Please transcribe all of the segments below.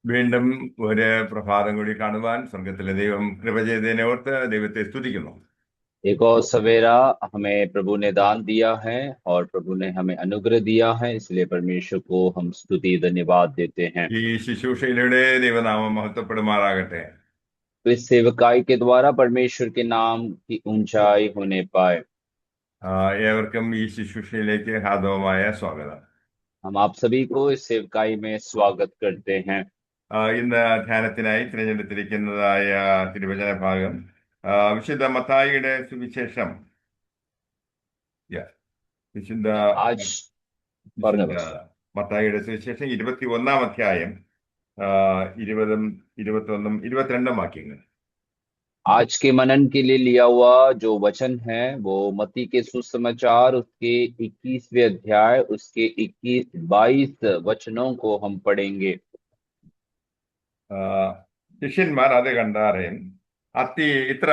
വീണ്ടും ഒരു പ്രഭാതം കൂടി കാണുവാൻ സ്വർഗത്തിലെ ദൈവം കൃപ ചെയ്തതിനെ ഓർത്ത് ദൈവത്തെ സ്തുതിക്കുന്നു. एक और सवेरा हमें प्रभु ने दान दिया है और प्रभु ने हमें अनुग्रह दिया है, इसलिए परमेश्वर को हम स्तुति धन्यवाद देते हैं। ഈ ശുശ്രൂഷയിലൂടെ ദൈവനാമം മഹത്വപ്പെടുമാറാകട്ടെ. तो इस सेवकाई के द्वारा परमेश्वर के नाम की ऊंचाई होने पाए। ഏവർക്കും ഈ ശുശ്രൂഷയിലേക്ക് ഹാർദവമായ സ്വാഗതം. हम आप सभी को इस सेवकाई में स्वागत करते हैं। ഇന്ന് ധ്യാനത്തിനായി തിരഞ്ഞെടുത്തിരിക്കുന്നതായ തിരുവചന ഭാഗം വിശുദ്ധ മത്തായിയുടെ സുവിശേഷം. വിശുദ്ധ आज വിശുദ്ധ बरनबास മത്തായിയുടെ സുവിശേഷം 21-ാം അധ്യായം 20, 21, 22 വാക്യങ്ങൾ. आज के मनन के लिए लिया हुआ जो वचन है वो मत्ती के सुसमाचार उसके 21वें अध्याय उसके 21-22 वचनों को हम पढ़ेंगे। ശിഷ്യന്മാർ അത് കണ്ടാറേ അത്തി ഇത്ര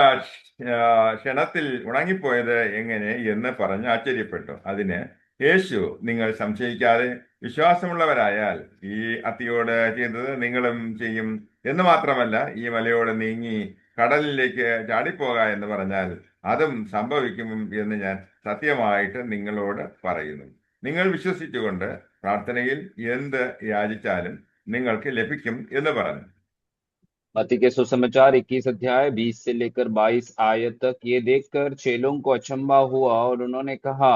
ക്ഷണത്തിൽ ഉണങ്ങിപ്പോയത് എങ്ങനെ എന്ന് പറഞ്ഞ് ആശ്ചര്യപ്പെട്ടു. അതിന് യേശു, നിങ്ങൾ സംശയിക്കാതെ വിശ്വാസമുള്ളവരായാൽ ഈ അത്തിയോട് ചെയ്തത് നിങ്ങളും ചെയ്യും എന്ന് മാത്രമല്ല, ഈ മലയോട് നീങ്ങി കടലിലേക്ക് ചാടിപ്പോക എന്ന് പറഞ്ഞാൽ അതും സംഭവിക്കും എന്ന് ഞാൻ സത്യമായിട്ട് നിങ്ങളോട് പറയുന്നു. നിങ്ങൾ വിശ്വസിച്ചുകൊണ്ട് പ്രാർത്ഥനയിൽ എന്ത് യാചിച്ചാലും നിങ്ങൾക്ക് ലഭിക്കും എന്ന് പറഞ്ഞു. मत्ती के सुसमाचार 21 अध्याय 20 से लेकर 22 आयत तक। ये देखकर चेलों को अचंभा हुआ और उन्होंने कहा,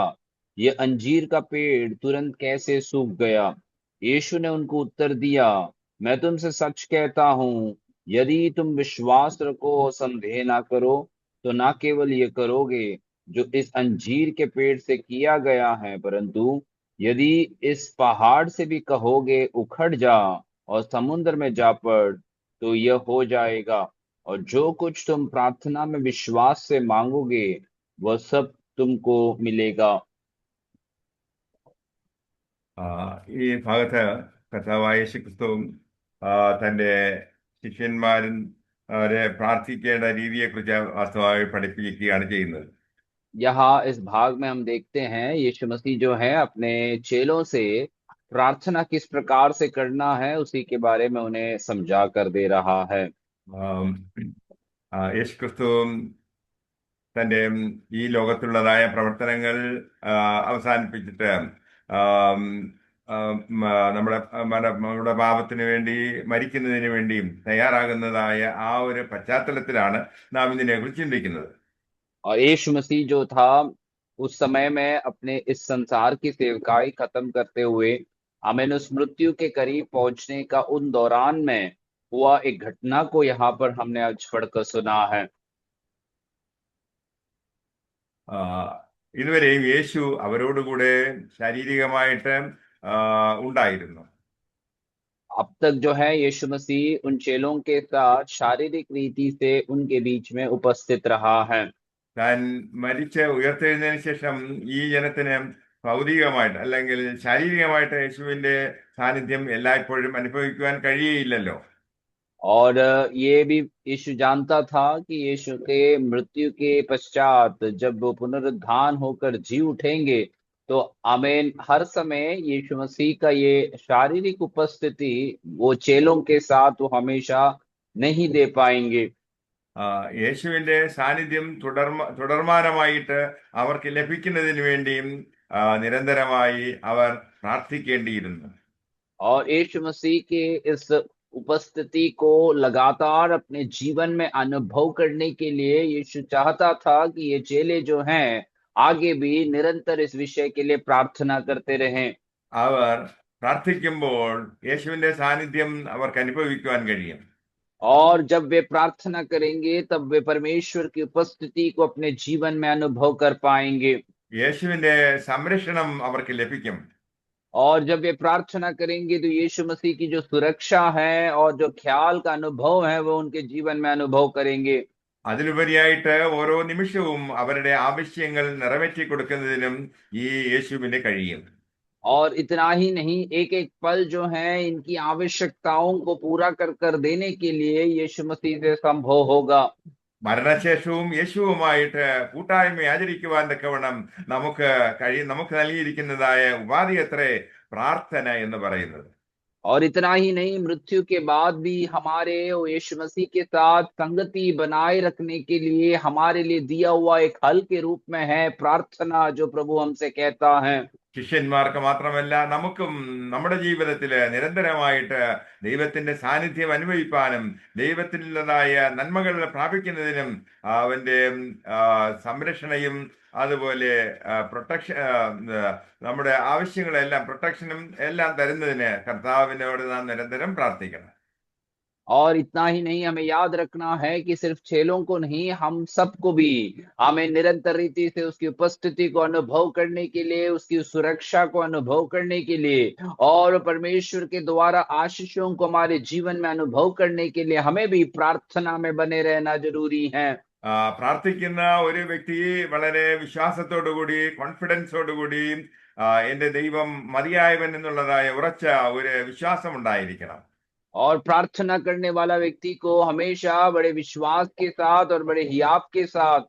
ये अंजीर का पेड़ तुरंत कैसे सूख गया? यीशु ने उनको उत्तर दिया, मैं तुमसे सच कहता हूं, यदि तुम विश्वास रखो और संदेह ना करो तो ना केवल ये करोगे जो इस अंजीर के पेड़ से किया गया है, परंतु यदि इस पहाड़ से भी कहोगे उखड़ जा और समुद्र में जा पड़ तो यह हो जाएगा। और जो कुछ तुम प्रार्थना में विश्वास से मांगोगे वह सब तुमको मिलेगा। ഈ ഭാഗത്ത് കർത്താവായ യേശുക്രിസ്തുവും തൻ്റെ ശിഷ്യന്മാരും അവരെ പ്രാർത്ഥിക്കേണ്ട രീതിയെക്കുറിച്ച് വാസ്തവമായി പഠിപ്പിക്കുകയാണ് ചെയ്യുന്നത്. यहाँ इस भाग में हम देखते हैं यीशु मसीह जो है अपने चेलों से प्रार्थना किस प्रकार से करना है उसी के बारे में उन्हें समझा कर दे रहा है। ആം, യേശുക്രിസ്തുവും തൻ്റെ ഈ ലോകത്തുള്ളതായ പ്രവർത്തനങ്ങൾ അവസാനിപ്പിച്ചിട്ട് ആം, നമ്മുടെ പാപത്തിന് വേണ്ടി മരിക്കുന്നതിന് വേണ്ടിയും തയ്യാറാകുന്നതായ ആ ഒരു പശ്ചാത്തലത്തിലാണ് നാം ഇതിനെക്കുറിച്ച് ചിന്തിക്കുന്നത്. और यीशु मसीह जो था उस समय में अपने इस संसार की सेवकाई खत्म करते हुए हमें उस मृत्यु के करीब पहुंचने का उन दौरान में हुआ एक घटना को यहाँ पर हमने आज पढ़कर सुना है। ഇതുവരെയും യേശു അവരോടുകൂടെ ശാരീരികമായിട്ട് ഉണ്ടായിരുന്നു. अब तक जो है यीशु मसीह उन चेलों के साथ शारीरिक रीति से उनके बीच में उपस्थित रहा है। താൻ മരിച്ച് ഉയർത്തെഴുന്നതിന് ശേഷം ഈ ജനത്തിന് ഭൗതികമായിട്ട് അല്ലെങ്കിൽ ശാരീരികമായിട്ട് യേശുവിന്റെ സാന്നിധ്യം എല്ലായ്പ്പോഴും അനുഭവിക്കുവാൻ കഴിയുകയില്ലല്ലോ. और ये भी यीशु जानता था कि यीशु के मृत्यु के पश्चात जब वो पुनरुत्थान होकर जी उठेंगे तो आमीन हर समय यीशु मसीह का ये शारीरिक उपस्थिति वो चेलों के साथ वो हमेशा नहीं दे पाएंगे। യേശുവിന്റെ സാന്നിധ്യം തുടർമാനമായിട്ട് അവർക്ക് ലഭിക്കുന്നതിന് വേണ്ടിയും നിരന്തരമായി അവർ പ്രാർത്ഥിക്കേണ്ടിയിരുന്നു. और यीशु मसीह के इस उपस्थिति को लगातार अपने जीवन में अनुभव करने के लिए यीशु चाहता था कि ये चेले जो हैं आगे भी निरंतर इस विषय के लिए प्रार्थना करते रहें। അവർ പ്രാർത്ഥിക്കുമ്പോൾ യേശുവിന്റെ സാന്നിധ്യം അവർക്ക് അനുഭവിക്കുവാൻ കഴിയും. और जब वे प्रार्थना करेंगे तब वे परमेश्वर की उपस्थिति को अपने जीवन में अनुभव कर पाएंगे। യേശുവിന്റെ സംരക്ഷണം അവർക്ക് ലഭിക്കും. और जब वे प्रार्थना करेंगे तो यीशु मसीह की जो सुरक्षा है और जो ख्याल का अनुभव है वो उनके जीवन में अनुभव करेंगे। അതിലുപരിയായിട്ട് ഓരോ നിമിഷവും അവരുടെ ആവശ്യങ്ങൾ നിറവേറ്റി കൊടുക്കുന്നതിനും ഈ യേശുവിന് കഴിയും. और इतना ही नहीं, एक एक पल जो है इनकी आवश्यकताओं को पूरा कर देने के लिए यीशु मसीह से संभव होगा। മരണശേഷവും യേശുവുമായിട്ട് കൂട്ടായ്മ ആചരിക്കുവാൻ തക്കവണ്ണം നമുക്ക് നൽകിയിരിക്കുന്നതായ ഉപാധി അത്രേ പ്രാർത്ഥന എന്ന് പറയുന്നത്. और इतना ही नहीं, मृत्यु के बाद भी हमारे वो यीशु मसीह के साथ संगति बनाए रखने के लिए हमारे लिए दिया हुआ एक हल के रूप में है प्रार्थना, जो प्रभु हमसे कहता है। ശിഷ്യന്മാർക്ക് മാത്രമല്ല നമുക്കും നമ്മുടെ ജീവിതത്തില് നിരന്തരമായിട്ട് ദൈവത്തിന്റെ സാന്നിധ്യം അനുഭവിപ്പാനും ദൈവത്തിൻ്റെതായ നന്മകൾ പ്രാപിക്കുന്നതിനും അവന്റെ സംരക്ഷണയും അതുപോലെ പ്രൊട്ടക്ഷൻ, നമ്മുടെ ആവശ്യങ്ങളെല്ലാം പ്രൊട്ടക്ഷനും എല്ലാം തരുന്നതിന് കർത്താവിനോട് നാം നിരന്തരം പ്രാർത്ഥിക്കണം. और इतना ही नहीं, हमें याद रखना है कि सिर्फ चेलों को नहीं, हम सबको भी हमें निरंतर रीति से उसकी उपस्थिति को अनुभव करने के लिए, उसकी सुरक्षा को अनुभव करने के लिए और परमेश्वर के द्वारा आशीषों को हमारे जीवन में अनुभव करने के लिए हमें भी प्रार्थना में बने रहना जरूरी है। പ്രാർത്ഥിക്കുന്ന ഒരു വ്യക്തി വളരെ വിശ്വാസത്തോടുകൂടി കോൺഫിഡൻസോടുകൂടി എന്റെ ദൈവം മതിയായവൻ എന്നുള്ളതായ ഉറച്ച ഒരു വിശ്വാസം ഉണ്ടായിരിക്കണം. और प्रार्थना करने वाला व्यक्ति को हमेशा बड़े विश्वास के साथ और बड़े हियाव के साथ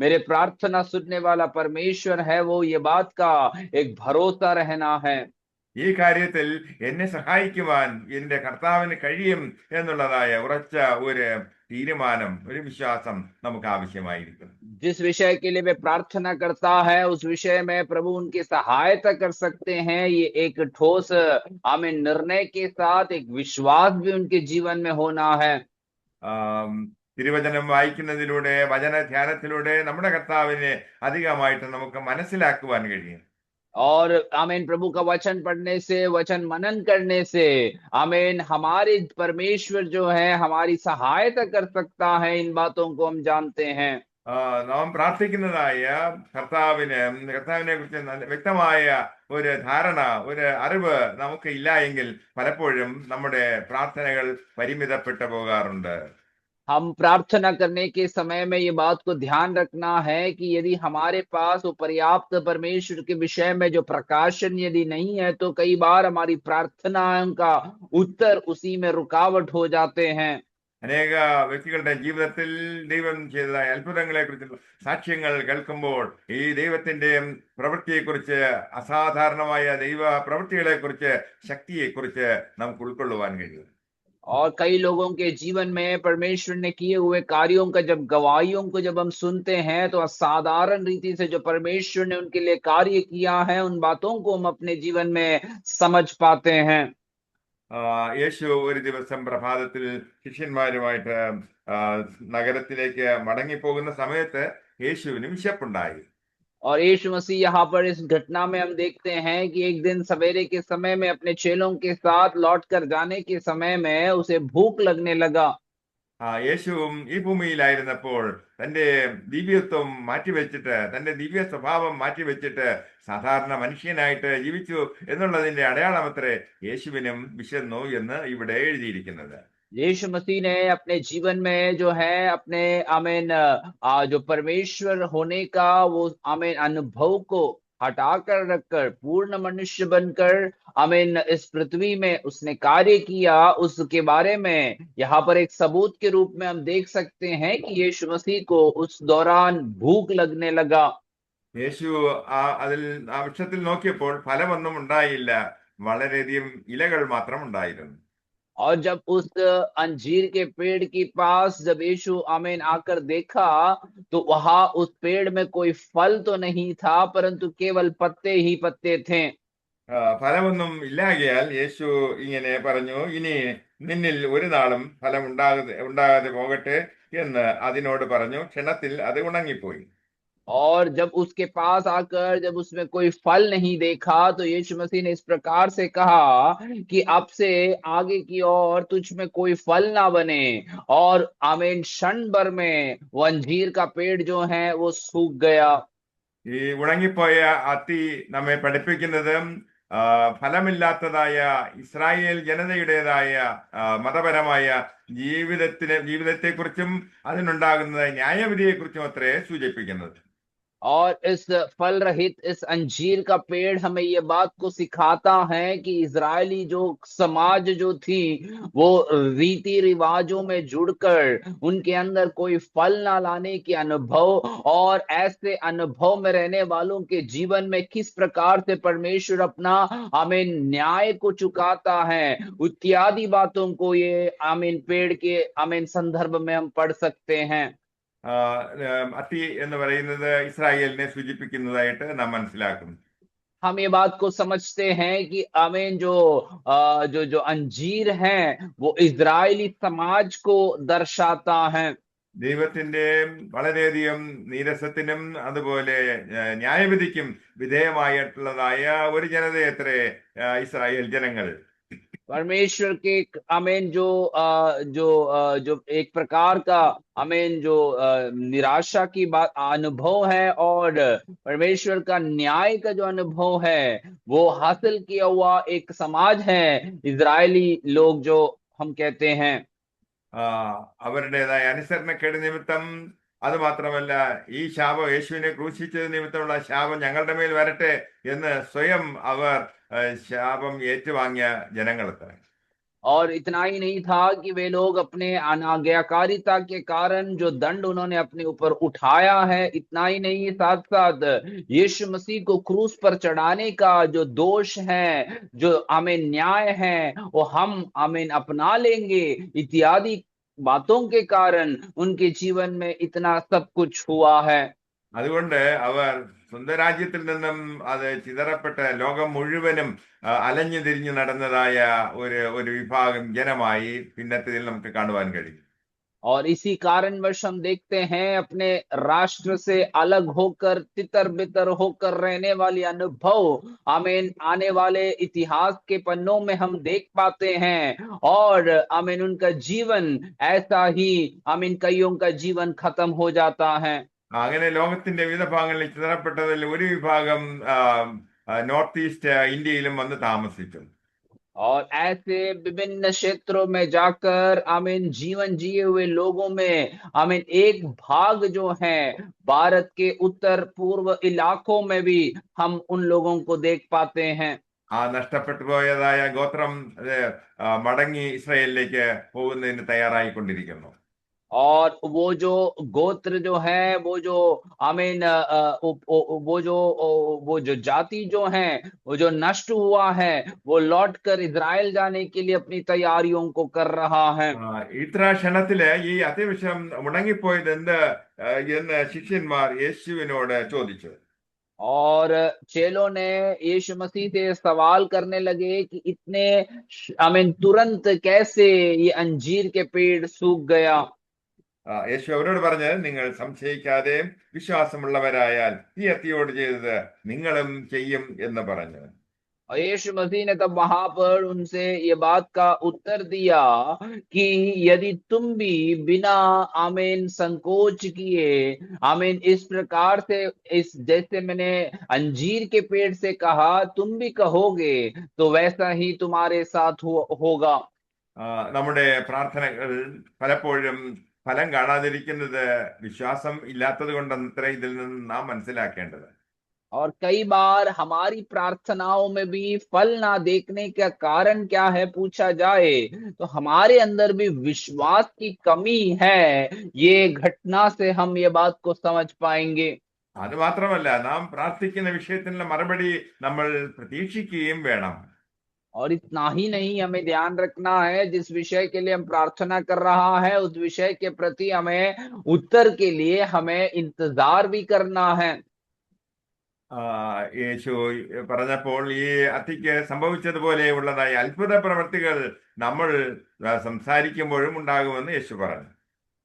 मेरे प्रार्थना सुनने वाला परमेश्वर है, वो ये बात का एक भरोसा रहना है। ഈ കാര്യത്തിൽ എന്നെ സഹായിക്കുവാൻ എന്റെ കർത്താവിന് കഴിയും എന്നുള്ളതായ ഉറച്ച ഒരു തീരുമാനം, ഒരു വിശ്വാസം നമുക്ക് ആവശ്യമായിരിക്കും. जिस विषय के लिए वे प्रार्थना करता है, उस विषय में प्रभु उनकी सहायता कर सकते हैं। ये एक ठोस हमें निर्णय के साथ एक विश्वास भी उनके जीवन में होना है। തിരുവചനം വായിക്കുന്നതിലൂടെ, വചന ധ്യാനത്തിലൂടെ നമ്മുടെ കർത്താവിനെ അധികമായിട്ട് നമുക്ക് മനസ്സിലാക്കുവാൻ കഴിയും. और आमीन, प्रभु का वचन पढ़ने से, वचन मनन करने से आमीन, हमारे परमेश्वर जो है हमारी सहायता कर सकता है। इन बातों को हम जानते हैं। നാം പ്രാർത്ഥിക്കുന്നതായ കർത്താവിനെ കുറിച്ച് വ്യക്തമായ ഒരു ധാരണ, ഒരു അറിവ് നമുക്ക് ഇല്ല എങ്കിൽ പലപ്പോഴും നമ്മുടെ പ്രാർത്ഥനകൾ പരിമിതപ്പെട്ടു പോകാറുണ്ട്. हम प्रार्थना करने के समय में ये बात को ध्यान रखना है कि यदि हमारे पास वो पर्याप्त परमेश्वर के विषय में जो प्रकाशन यदि नहीं है, तो कई बार हमारी प्रार्थनाओं का उत्तर उसी में रुकावट हो जाते हैं। അനേക വ്യക്തികളുടെ ജീവിതത്തിൽ ദൈവം ചെയ്തതായ അത്ഭുതങ്ങളെ കുറിച്ചുള്ള സാക്ഷ്യങ്ങൾ കേൾക്കുമ്പോൾ ഈ ദൈവത്തിന്റെ പ്രവൃത്തിയെക്കുറിച്ച്, അസാധാരണമായ ദൈവ പ്രവൃത്തികളെ കുറിച്ച്, ശക്തിയെ കുറിച്ച് നമുക്ക് ഉൾക്കൊള്ളുവാൻ കഴിയും. और कई लोगों के जीवन में परमेश्वर ने किए हुए कार्यों का जब गवाहियों को जब हम सुनते हैं, तो असाधारण रीति से जो परमेश्वर ने उनके लिए कार्य किया है, उन बातों को हम अपने जीवन में समझ पाते हैं। യേശു ഒരു ദിവസം പ്രഭാതത്തിൽ ശിഷ്യന്മാരുമായിട്ട് നഗരത്തിലേക്ക് മടങ്ങിപ്പോകുന്ന സമയത്ത് യേശുവിന് വിശപ്പുണ്ടായി. और यीशु मसीह यहाँ पर इस घटना में हम देखते हैं कि एक दिन सवेरे के समय में अपने चेलों के साथ लौट कर जाने के समय में उसे भूख लगने लगा। യേശുവും ഈ ഭൂമിയിലായിരുന്നപ്പോൾ തന്റെ ദിവ്യത്വം മാറ്റിവെച്ചിട്ട്, തന്റെ ദിവ്യ സ്വഭാവം മാറ്റിവെച്ചിട്ട് സാധാരണ മനുഷ്യനായിട്ട് ജീവിച്ചു എന്നുള്ളതിന്റെ അടയാളമത്രേ യേശുവിനും വിശന്നു എന്ന് ഇവിടെ എഴുതിയിരിക്കുന്നത്. यीशु मसीह ने अपने जीवन में जो है अपने आमीन जो परमेश्वर होने का वो आमीन अनुभव को हटाकर रखकर पूर्ण मनुष्य बनकर आमीन इस पृथ्वी में उसने कार्य किया। उसके बारे में यहाँ पर एक सबूत के रूप में हम देख सकते हैं कि यीशु मसीह को उस दौरान भूख लगने लगा। യേശു അതിൽ ആ വൃക്ഷത്തിൽ നോക്കിയപ്പോൾ ഫലമൊന്നും ഉണ്ടായില്ല, വളരെയധികം ഇലകൾ മാത്രം ഉണ്ടായിരുന്നു. और जब उस अंजीर के पेड़ के पास जब यीशु आमीन आकर देखा, तो वहां उस पेड़ में कोई फल तो नहीं था, परंतु केवल पत्ते ही पत्ते थे। ഫലമൊന്നും ഇല്ലാകിയാൽ യേശു ഇങ്ങനെ പറഞ്ഞു, ഇനി നിന്നിൽ ഒരു നാളും ഫലം ഉണ്ടാകാതെ പോകട്ടെ എന്ന് അതിനോട് പറഞ്ഞു. ക്ഷണത്തിൽ അത് ഉണങ്ങിപ്പോയി. और जब उसके पास आकर जब उसमें कोई फल नहीं देखा, तो यीशु मसीह ने इस प्रकार से कहा कि अब से आगे की ओर तुझ में कोई फल ना बने। और आमीन, क्षण भर में वो अंजीर का पेड़ जो है वो सूख गया। ഈ ഉണങ്ങിപ്പോയ അത്തി നമ്മെ പഠിപ്പിക്കുന്നത് ഫലമില്ലാത്തതായ ഇസ്രായേൽ ജനതയുടേതായ മതപരമായ ജീവിതത്തെക്കുറിച്ചും അതിനുണ്ടാകുന്ന ന്യായവിധിയെക്കുറിച്ചും അത്രേ സൂചിപ്പിക്കുന്നത്. और इस फल रहित इस अंजीर का पेड़ हमें ये बात को सिखाता है कि इजरायली जो समाज जो थी, वो रीति रिवाजों में जुड़कर उनके अंदर कोई फल ना लाने के अनुभव, और ऐसे अनुभव में रहने वालों के जीवन में किस प्रकार से परमेश्वर अपना आमीन न्याय को चुकाता है, इत्यादि बातों को ये आमीन पेड़ के आमीन संदर्भ में हम पढ़ सकते हैं। അത്തി എന്ന് പറയുന്നത് ഇസ്രായേലിനെ സൂചിപ്പിക്കുന്നതായിട്ട് നാം മനസ്സിലാക്കുന്നു. हम ये बात को समझते हैं कि आमीन जो जो अंजीर है वो इजरायली समाज को दर्शाता है। ദൈവത്തിന്റെ വളരെയധികം നീരസത്തിനും അതുപോലെ ന്യായവിധിക്കും വിധേയമായിട്ടുള്ളതായ ഒരു ജനതയത്രേ ഇസ്രായേൽ ജനങ്ങൾ. परमेश्वर के आमीन जो एक प्रकार का आमीन जो निराशा की बात अनुभव है, और परमेश्वर का न्याय का जो अनुभव है वो हासिल किया हुआ एक समाज है इजरायली लोग जो हम कहते हैं। അവരുടേതായ അനുസരണക്കേട് നിമിത്തം, അത് മാത്രമല്ല ഈ ശാപം യേശുവിനെ ക്രൂശിച്ചത് നിമിത്തമുള്ള ശാപം ഞങ്ങളുടെ മേൽ വരട്ടെ എന്ന് സ്വയം അവർ ശാപം ഏറ്റുവാങ്ങിയ ജനങ്ങളത്ര. और इतना ही नहीं था कि वे लोग अपने अनाज्ञाकारिता के कारण जो दंड उन्होंने अपने ऊपर उठाया है, इतना ही नहीं, साथ साथ यीशु मसीह को क्रूस पर चढ़ाने का जो दोष है, जो हमें न्याय है, वो हम हमें अपना लेंगे, इत्यादि बातों के कारण उनके जीवन में इतना सब कुछ हुआ है। അതുകൊണ്ട് അവർ സ്വന്തം രാജ്യത്തിൽ നിന്നും അത് ചിതറപ്പെട്ട ലോകം മുഴുവനും അലഞ്ഞു തിരിഞ്ഞു നടന്നതായ ഒരു വിഭാഗം ജനമായി പിന്നത്തേതിൽ നമുക്ക് കാണുവാൻ കഴിയും. और इसी कारणवश हम देखते हैं अपने राष्ट्र से अलग होकर तितर बितर होकर रहने वाली अनुभव आमीन आने वाले इतिहास के पन्नों में हम देख पाते हैं, और आमीन उनका जीवन ऐसा ही आमीन कईयों का जीवन खत्म हो जाता है। അങ്ങനെ ലോകത്തിന്റെ വിവിധ ഭാഗങ്ങളിൽ ചിതറപ്പെട്ടതിൽ ഒരു വിഭാഗം നോർത്ത് ഈസ്റ്റ് ഇന്ത്യയിലും വന്ന് താമസിച്ചു. और ऐसे विभिन्न क्षेत्रों में जाकर आमीन जीवन जिए हुए लोगों में आमीन एक भाग जो है भारत के उत्तर पूर्व इलाकों में भी हम उन लोगों को देख पाते हैं। ആ നഷ്ടപ്പെട്ടു പോയതായ ഗോത്രം മടങ്ങി ഇസ്രായേലിലേക്ക് പോകുന്നതിന് തയ്യാറായിക്കൊണ്ടിരിക്കുന്നു. और वो जो गोत्र जो है, वो जो आमीन वो जो जाति जो है, वो जो नष्ट हुआ है, वो लौट कर इजराइल जाने के लिए अपनी तैयारियों को कर रहा है। ഇത്ര ക്ഷണത്തില് ഈ അത്യാവശ്യം മുടങ്ങിപ്പോയത് എന്ത് എന്ന് ശിഷ്യന്മാർ യേശുവിനോട് ചോദിച്ചു. और चेलों ने यीशु मसीह से सवाल करने लगे कि इतने आमीन तुरंत कैसे ये अंजीर के पेड़ सूख गया। യേശു അവരോട് പറഞ്ഞത്, നിങ്ങൾ സംശയിക്കാതെ വിശ്വാസമുള്ളവരായാൽ ഈ അത്തിയോട് ചെയ്തത് നിങ്ങളും ചെയ്യും എന്ന് പറഞ്ഞു. और यीशु मसीह ने तब वहां पर उनसे ये बात का उत्तर दिया कि यदि तुम भी बिना आमीन संकोच किए आमीन इस प्रकार से, इस जैसे मैंने अंजीर के पेड़ से कहा, तुम भी कहोगे तो वैसा ही तुम्हारे साथ होगा। നമ്മുടെ പ്രാർത്ഥനകൾ പലപ്പോഴും ഫലം കാണാതിരിക്കുന്നത് വിശ്വാസം ഇല്ലാത്തത് കൊണ്ടത്ര ഇതിൽ നിന്ന് നാം മനസ്സിലാക്കേണ്ടത്. और कई बार हमारी प्रार्थनाओं में भी फल ना देखने का कारण क्या है पूछा जाए, तो हमारे अंदर भी विश्वास की कमी है। ये घटना से हम ये बात को समझ पाएंगे। അത് മാത്രമല്ല, നാം പ്രാർത്ഥിക്കുന്ന വിഷയത്തിനുള്ള മറുപടി നമ്മൾ പ്രതീക്ഷിക്കുകയും വേണം. और इतना ही नहीं, हमें ध्यान रखना है जिस विषय के लिए हम प्रार्थना कर रहा है, उस विषय के प्रति हमें उत्तर के लिए हमें इंतजार भी करना है। യേശു പറഞ്ഞപ്പോൾ ഈ അത്തിക്ക് സംഭവിച്ചതുപോലെയുള്ളതായ അത്ഭുത പ്രവർത്തികൾ നമ്മൾ സംസാരിക്കുമ്പോഴും ഉണ്ടാകുമെന്ന് യേശു പറഞ്ഞു.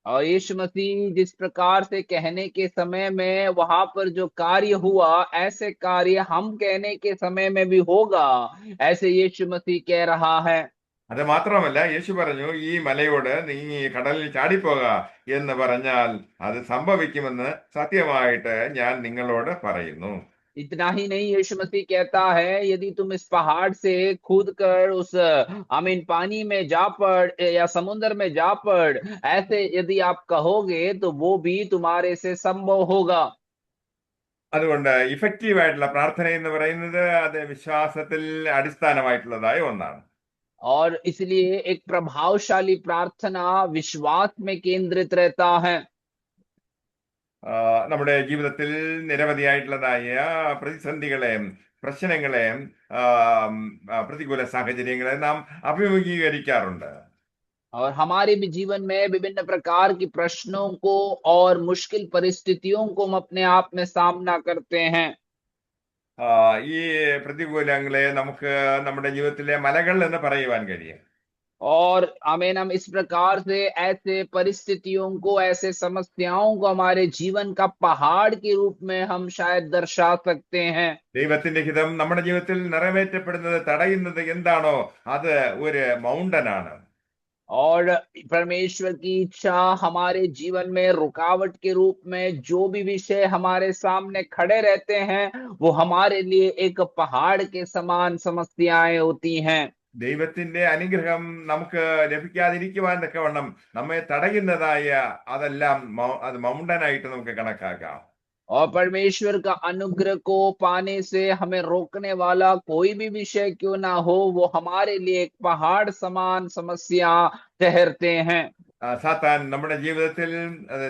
और यीशु मसीह जिस प्रकार से कहने के समय में वहां पर जो कार्य हुआ, ऐसे कार्य हम कहने के समय में भी होगा, ऐसे यीशु मसीह कह रहा है। അത് മാത്രമല്ല, യേശു പറഞ്ഞു, ഈ മലയോട് നീ കടലിൽ ചാടിപ്പോക എന്ന് പറഞ്ഞാൽ അത് സംഭവിക്കുമെന്ന് സത്യമായിട്ട് ഞാൻ നിങ്ങളോട് പറയുന്നു. इतना ही नहीं, यीशु मसीह कहता है यदि तुम इस पहाड़ से कूद कर उस आमीन पानी में जा पड़ या समुद्र में जा पड़, ऐसे यदि आप कहोगे तो वो भी तुम्हारे से संभव होगा। അതുകൊണ്ട് ഇഫക്റ്റീവ് ആയിട്ടുള്ള പ്രാർത്ഥന എന്ന് പറയുന്നത് അത് വിശ്വാസത്തിൽ അടിസ്ഥാനമായിട്ടുള്ളതായ ഒന്നാണ്. और इसलिए एक प्रभावशाली प्रार्थना विश्वास में केंद्रित रहता है। നമ്മുടെ ജീവിതത്തിൽ നിരവധിയായിട്ടുള്ളതായ പ്രതിസന്ധികളെയും പ്രശ്നങ്ങളെയും പ്രതികൂല സാഹചര്യങ്ങളെ നാം അഭിമുഖീകരിക്കാറുണ്ട്. और हमारे भी जीवन में विभिन्न प्रकार की प्रश्नों को और मुश्किल परिस्थितियों को हम अपने आप में सामना करते हैं। ഈ പ്രതികൂലങ്ങളെ നമുക്ക് നമ്മുടെ ജീവിതത്തിലെ മലകൾ എന്ന് പറയുവാൻ കഴിയും. और आमीन, हम इस प्रकार से ऐसे परिस्थितियों को, ऐसे समस्याओं को हमारे जीवन का पहाड़ के रूप में हम शायद दर्शा सकते हैं। ദൈവത്തിന്റെ ഹിതം നമ്മുടെ ജീവിതത്തിൽ നിറവേറ്റപ്പെടുന്നത് തടയുന്നത് എന്താണോ അത് ഒരു മൗണ്ടനാണ്. और परमेश्वर की इच्छा हमारे जीवन में रुकावट के रूप में जो भी विषय हमारे सामने खड़े रहते हैं, वो हमारे लिए एक पहाड़ के समान समस्याएं होती हैं। ദൈവത്തിന്റെ അനുഗ്രഹം നമുക്ക് ലഭിക്കാതിരിക്കുവാൻ തക്കവണ്ണം നമ്മെ തടയുന്നതായ അതെല്ലാം അത് മൗണ്ടനായിട്ട് നമുക്ക് കണക്കാക്കാം. और परमेश्वर का अनुग्रह को पाने से हमें रोकने वाला कोई भी विषय क्यों ना हो, वो हमारे लिए एक पहाड़ समान समस्या ठहरते हैं। സാത്താൻ നമ്മുടെ ജീവിതത്തിൽ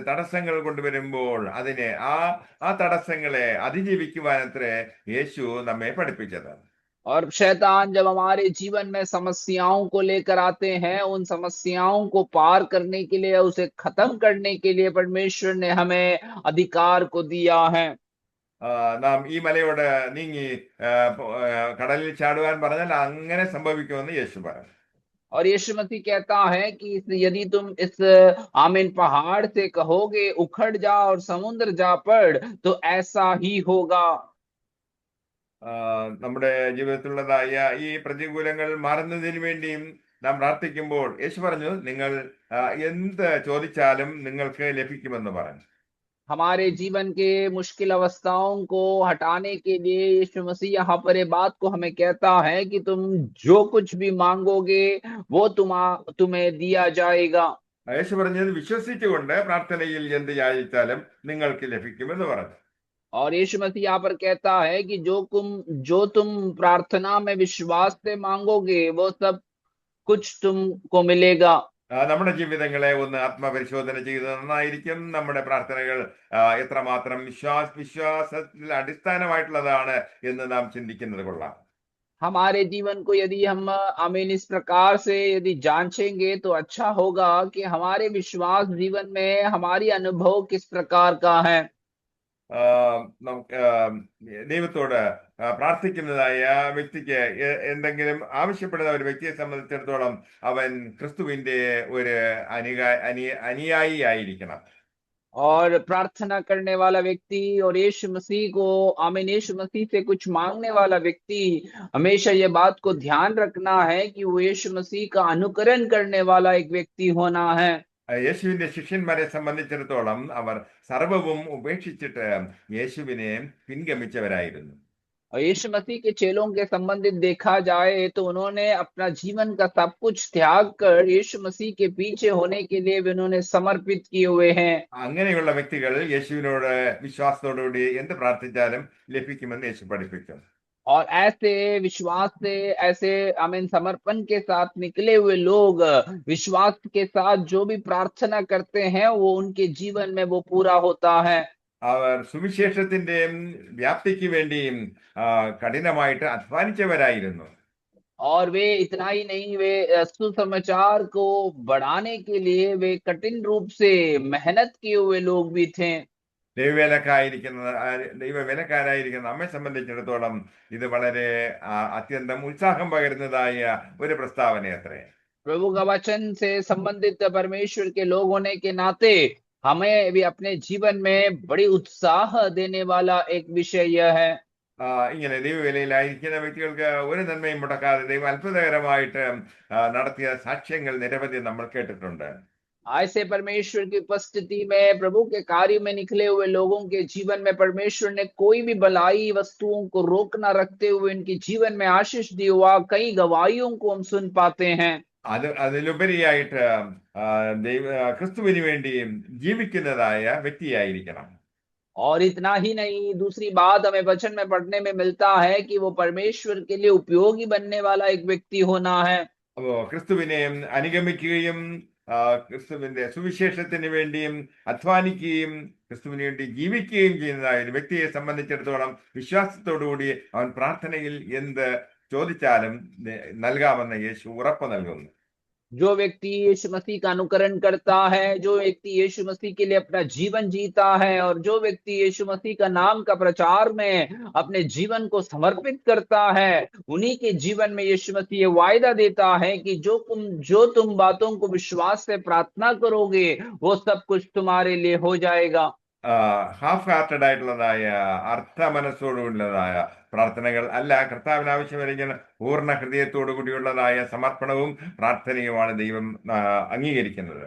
തടസ്സങ്ങൾ കൊണ്ടുവരുമ്പോൾ അതിനെ ആ തടസ്സങ്ങളെ അതിജീവിക്കുവാനത്രേ യേശു നമ്മെ പഠിപ്പിച്ചത്. और शैतान जब हमारे जीवन में समस्याओं को लेकर आते हैं, उन समस्याओं को पार करने के लिए, उसे खत्म करने के लिए परमेश्वर ने हमें अधिकार को दिया है। നാം ഈ മലയോട് നീങ്ങി കടലിൽ ചാടുവാൻ പറഞ്ഞാൽ അങ്ങനെ സംഭവിക്കുമെന്ന് യേശു പറഞ്ഞു. और यीशु मसीह कहता है कि यदि तुम इस आमीन पहाड़ से कहोगे उखड़ जा और समुद्र जा पड़, तो ऐसा ही होगा। നമ്മുടെ ജീവിതത്തിലുള്ളതായ ഈ പ്രതികൂലങ്ങൾ മാറുന്നതിന് വേണ്ടിയും നാം പ്രാർത്ഥിക്കുമ്പോൾ യേശു പറഞ്ഞു, നിങ്ങൾ എന്ത് ചോദിച്ചാലും നിങ്ങൾക്ക് ലഭിക്കുമെന്ന് പറഞ്ഞു. हमारे जीवन के मुश्किल अवस्थाओं को हटाने के लिए यीशु मसीह यहाँ पर ये बात को हमें कहता है कि तुम जो कुछ भी मांगोगे वो तुम्हें दिया जाएगा। യേശു പറഞ്ഞത് വിശ്വസിച്ചുകൊണ്ട് പ്രാർത്ഥനയിൽ എന്ത് യാചിച്ചാലും നിങ്ങൾക്ക് ലഭിക്കുമെന്ന് പറഞ്ഞു. और यीशु मसीह यहाँ पर कहता है कि जो तुम प्रार्थना में विश्वास से मांगोगे वो सब कुछ तुमको मिलेगा। നമ്മുടെ ജീവിതങ്ങളെ ഒന്ന് ആത്മപരിശോധന ചെയ്ത് നന്നായിരിക്കും. നമ്മുടെ പ്രാർത്ഥനകൾ എത്രമാത്രം വിശ്വാസത്തിൽ അടിസ്ഥാനമായിട്ടുള്ളതാണ് എന്ന് നാം ചിന്തിക്കുന്നത് കൊള്ളാം. हमारे जीवन को यदि हम आमीन इस प्रकार से यदि जांचेंगे तो अच्छा होगा कि हमारे विश्वास जीवन में हमारी अनुभव किस प्रकार का है। നമുക്ക് ദൈവത്തോട് പ്രാർത്ഥിക്കുന്നതായ വ്യക്തിക്ക് എന്തെങ്കിലും ആവശ്യപ്പെടുന്ന ഒരു വ്യക്തിയെ സംബന്ധിച്ചിടത്തോളം അവൻ ക്രിസ്തുവിന്റെ ഒരു അനുയായി ആയിരിക്കണം. और प्रार्थना करने वाला व्यक्ति और यीशु मसीह को आमीन यीशु मसीह से कुछ मांगने वाला व्यक्ति हमेशा ये बात को ध्यान रखना है कि वो यीशु मसीह का अनुकरण करने वाला एक व्यक्ति होना है। യേശുവിന്റെ ശിഷ്യന്മാരെ സംബന്ധിച്ചിടത്തോളം അവർ സർവവും ഉപേക്ഷിച്ചിട്ട് യേശുവിനെ പിൻഗമിച്ചവരായിരുന്നു. और यीशु मसीह के चेलों के संबंधित देखा जाए तो उन्होंने अपना जीवन का सब कुछ त्याग कर यीशु मसीह के पीछे होने के लिए भी उन्होंने समर्पित किए हुए हैं। അങ്ങനെയുള്ള വ്യക്തികൾ യേശുവിനോട് വിശ്വാസത്തോടുകൂടി എന്ത് പ്രാർത്ഥിച്ചാലും ലഭിക്കുമെന്ന് യേശു പഠിപ്പിച്ചു. और ऐसे विश्वास से ऐसे आमीन समर्पण के साथ निकले हुए लोग विश्वास के साथ जो भी प्रार्थना करते हैं वो उनके जीवन में वो पूरा होता है। അവർ സുവിശേഷത്തിന്റെ വ്യാപ്തിക്ക് വേണ്ടിയും കഠിനമായിട്ട് അധ്വാനിച്ചവരായിരുന്നു. और वे इतना ही नहीं, वे सुसमाचार को बढ़ाने के लिए वे कठिन रूप से मेहनत किए हुए लोग भी थे। ദൈവവേലക്കാരായിരിക്കുന്ന നമ്മെ സംബന്ധിച്ചിടത്തോളം ഇത് വളരെ അത്യന്തം ഉത്സാഹം പകരുന്നതായ ഒരു പ്രസ്താവന അത്രേ. प्रभु का वचन से संबंधित परमेश्वर के लोग होने के नाते हमें भी अपने जीवन में बड़ी उत्साह देने वाला एक विषय यह है। ഇങ്ങനെ ദൈവവേലയിലായിരിക്കുന്ന വ്യക്തികൾക്ക് ഒരു നന്മയും മുടക്കാതെ ദൈവം അത്ഭുതകരമായിട്ട് നടത്തിയ സാക്ഷ്യങ്ങൾ നിരവധി നമ്മൾ കേട്ടിട്ടുണ്ട്. ऐसे परमेश्वर की उपस्थिति में प्रभु के कार्य में निकले हुए लोगों के जीवन में परमेश्वर ने कोई भी भलाई वस्तुओं को रोक न रखते हुए इनके जीवन में आशीष दिया हुआ कई गवाहियों को हम सुन पाते हैं। അതിലുപരിയായിട്ട് ക്രിസ്തുവിന് വേണ്ടി ജീവിക്കുന്നതായ വ്യക്തിയായിരിക്കണം. और इतना ही नहीं, दूसरी बात हमें वचन में पढ़ने में मिलता है कि वो परमेश्वर के लिए उपयोगी बनने वाला एक व्यक्ति होना है। അപ്പോ ക്രിസ്തുവിനെ അനുഗമിക്കുകയും ക്രിസ്തുവിന്റെ സുവിശേഷത്തിന് വേണ്ടിയും അധ്വാനിക്കുകയും ക്രിസ്തുവിന് വേണ്ടി ജീവിക്കുകയും ചെയ്യുന്നതായ ഒരു വ്യക്തിയെ സംബന്ധിച്ചിടത്തോളം വിശ്വാസത്തോടുകൂടി അവൻ പ്രാർത്ഥനയിൽ എന്ത് ചോദിച്ചാലും നൽകാമെന്ന് യേശു ഉറപ്പ് നൽകുന്നു. जो व्यक्ति यीशु मसीह का अनुकरण करता है, जो व्यक्ति यीशु मसीह के लिए अपना जीवन जीता है, और जो व्यक्ति यीशु मसीह का नाम का प्रचार में अपने जीवन को समर्पित करता है, उन्हीं के जीवन में यीशु मसीह ये वायदा देता है कि जो तुम बातों को विश्वास से प्रार्थना करोगे, वो सब कुछ तुम्हारे लिए हो जाएगा. ഹാഫ് ഹാർട്ടഡ് ആയിട്ടുള്ളതായ അർത്ഥ മനസ്സോടുള്ളതായ പ്രാർത്ഥനകൾ അല്ല, കർത്താവിന് ആവശ്യമായിരിക്കുന്ന പൂർണ്ണ ഹൃദയത്തോടു കൂടിയുള്ളതായ സമർപ്പണവും പ്രാർത്ഥനയുമാണ് ദൈവം അംഗീകരിക്കുന്നത്.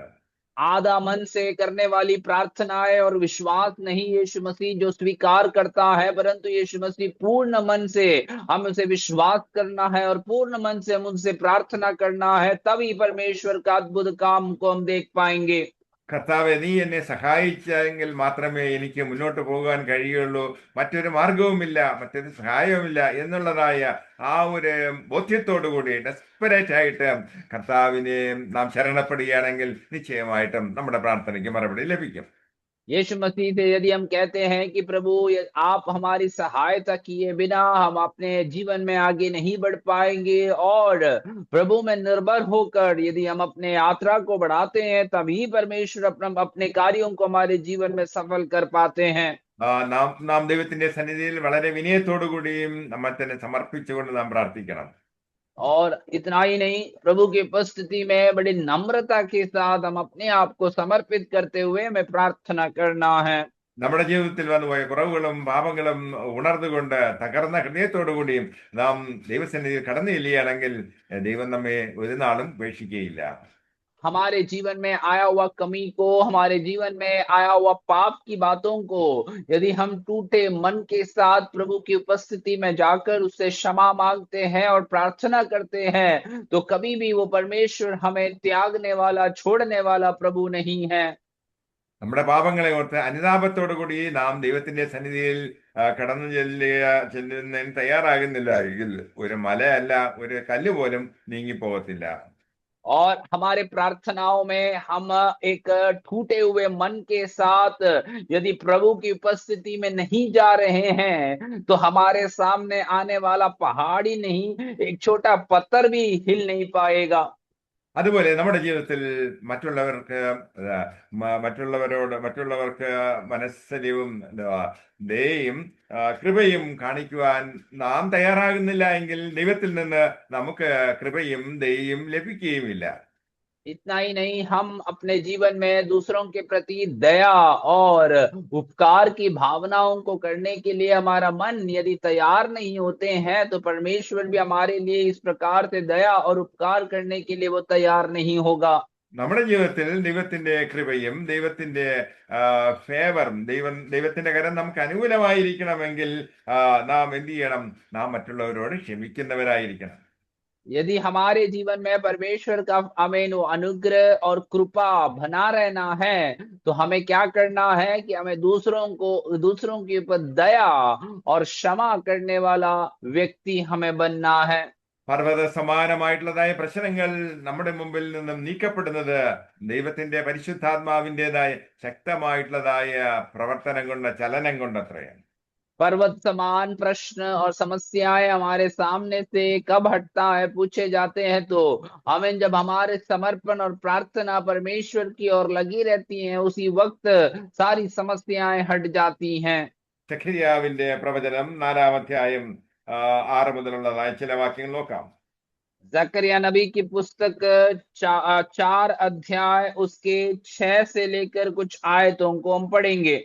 आधा मन से करने वाली प्रार्थनाएं और विश्वास नहीं यीशु मसीह जो स्वीकार करता है, परंतु यीशु मसीह पूर्ण मन से हम उसे विश्वास करना है और पूर्ण मन से हम उनसे प्रार्थना करना है, तभी परमेश्वर का अद्भुत काम को हम देख पाएंगे. കർത്താവെ, നീ എന്നെ സഹായിച്ചെങ്കിൽ മാത്രമേ എനിക്ക് മുന്നോട്ട് പോകാൻ കഴിയുള്ളൂ, മറ്റൊരു മാർഗവുമില്ല, മറ്റൊരു സഹായവുമില്ല എന്നുള്ളതായ ആ ഒരു ബോധ്യത്തോടു കൂടി ഡെസ്പെറേറ്റ് ആയിട്ട് കർത്താവിനെ നാം ശരണപ്പെടുകയാണെങ്കിൽ നിശ്ചയമായിട്ടും നമ്മുടെ പ്രാർത്ഥനയ്ക്ക് മറുപടി ലഭിക്കും. यीशु मसीह से यदि हम कहते हैं कि प्रभु आप हमारी सहायता किए बिना हम अपने जीवन में आगे नहीं बढ़ पाएंगे, और प्रभु में निर्भर होकर यदि हम अपने यात्रा को बढ़ाते हैं, तभी परमेश्वर अपने कार्यों को हमारे जीवन में सफल कर पाते हैं. നാം ദൈവത്തിന്റെ സന്നിധിയിൽ വളരെ വിനയത്തോടു കൂടിയും നമ്മൾ തന്നെ സമർപ്പിച്ചുകൊണ്ട് നാം പ്രാർത്ഥിക്കണം. और इतना ही नहीं, प्रभु की उपस्थिति में बड़ी नम्रता के साथ हम अपने आप को समर्पित करते हुए हमें प्रार्थना करना है. നമ്മുടെ ജീവിതത്തിൽ വന്നുപോയ കുറവുകളും പാപങ്ങളും ഉണർന്നുകൊണ്ട് തകർന്ന ഹൃദയത്തോടു കൂടിയും നാം ദൈവസന്നിധിയിൽ കടന്നു ചെല്ലുകയാണെങ്കിൽ ദൈവം നമ്മെ ഒരു നാളും ഉപേക്ഷിക്കുകയില്ല. हमारे जीवन में आया हुआ कमी को, हमारे जीवन में आया हुआ पाप की बातों को यदि हम टूटे मन के साथ प्रभु की उपस्थिति में जाकर उससे क्षमा मांगते हैं और प्रार्थना करते हैं, तो कभी भी वो परमेश्वर हमें त्यागने वाला, छोड़ने वाला प्रभु नहीं है. നമ്മുടെ പാപങ്ങളെ ഓർത്ത് അനുതാപത്തോടു കൂടി നാം ദൈവത്തിന്റെ സന്നിധിയിൽ കടന്നു ചെല്ലുന്നതിന് തയ്യാറാകുന്നില്ല എങ്കിൽ ഒരു മലയല്ല, ഒരു കല്ല് പോലും നീങ്ങിപ്പോകത്തില്ല. और हमारे प्रार्थनाओं में हम एक टूटे हुए मन के साथ यदि प्रभु की उपस्थिति में नहीं जा रहे हैं, तो हमारे सामने आने वाला पहाड़ ही नहीं, एक छोटा पत्थर भी हिल नहीं पाएगा. അതുപോലെ നമ്മുടെ ജീവിതത്തിൽ മറ്റുള്ളവർക്ക് മനസ്സലിവും ദയയും കൃപയും കാണിക്കുവാൻ നാം തയ്യാറാകുന്നില്ല എങ്കിൽ ദൈവത്തിൽ നിന്ന് നമുക്ക് കൃപയും ദയയും ലഭിക്കുകയുമില്ല. इतना ही नहीं, हम अपने जीवन में दूसरों के प्रति दया और उपकार की भावनाओं को करने के लिए हमारा मन यदि तैयार नहीं होते हैं, तो परमेश्वर भी हमारे लिए इस प्रकार से दया और उपकार करने के लिए वो तैयार नहीं होगा. നമ്മുടെ ജീവിതത്തിൽ ദൈവത്തിന്റെ കൃപയും ദൈവത്തിന്റെ ഫേവറും ദൈവത്തിന്റെ കരം നമുക്ക് അനുകൂലമായിരിക്കണമെങ്കിൽ നാം എന്ത് ചെയ്യണം? നാം മറ്റുള്ളവരോട് ക്ഷമിക്കുന്നവരായിരിക്കണം. यदि हमारे जीवन में परमेश्वर का हमें अनुग्रह और कृपा बना रहना है, तो हमें क्या करना है कि हमें दूसरों के ऊपर दया और क्षमा करने वाला व्यक्ति हमें बनना है. പർവ്വത സമാനമായിട്ടുള്ളതായ പ്രശ്നങ്ങൾ നമ്മുടെ മുമ്പിൽ നിന്നും നീക്കപ്പെടുന്നത് ദൈവത്തിന്റെ പരിശുദ്ധാത്മാവിൻ്റെതായ ശക്തമായിട്ടുള്ളതായ പ്രവർത്തനം കൊണ്ട്, ചലനം കൊണ്ടത്രയാണ്. पर्वत समान प्रश्न और समस्याएं हमारे सामने से कब हटता है पूछे जाते हैं, तो हमें जब हमारे समर्पण और प्रार्थना परमेश्वर की ओर लगी रहती हैं, उसी वक्त सारी समस्याएं हट जाती हैं. സഖരിയാവിന്റെ പ്രവചനം 4-ാം അധ്യായം 6 മുതലുള്ളതായ ചില വാക്യങ്ങൾ നോക്കാം. जकरिया नबी की पुस्तक 4 अध्याय उसके 6 से लेकर कुछ आयतों को हम पढ़ेंगे.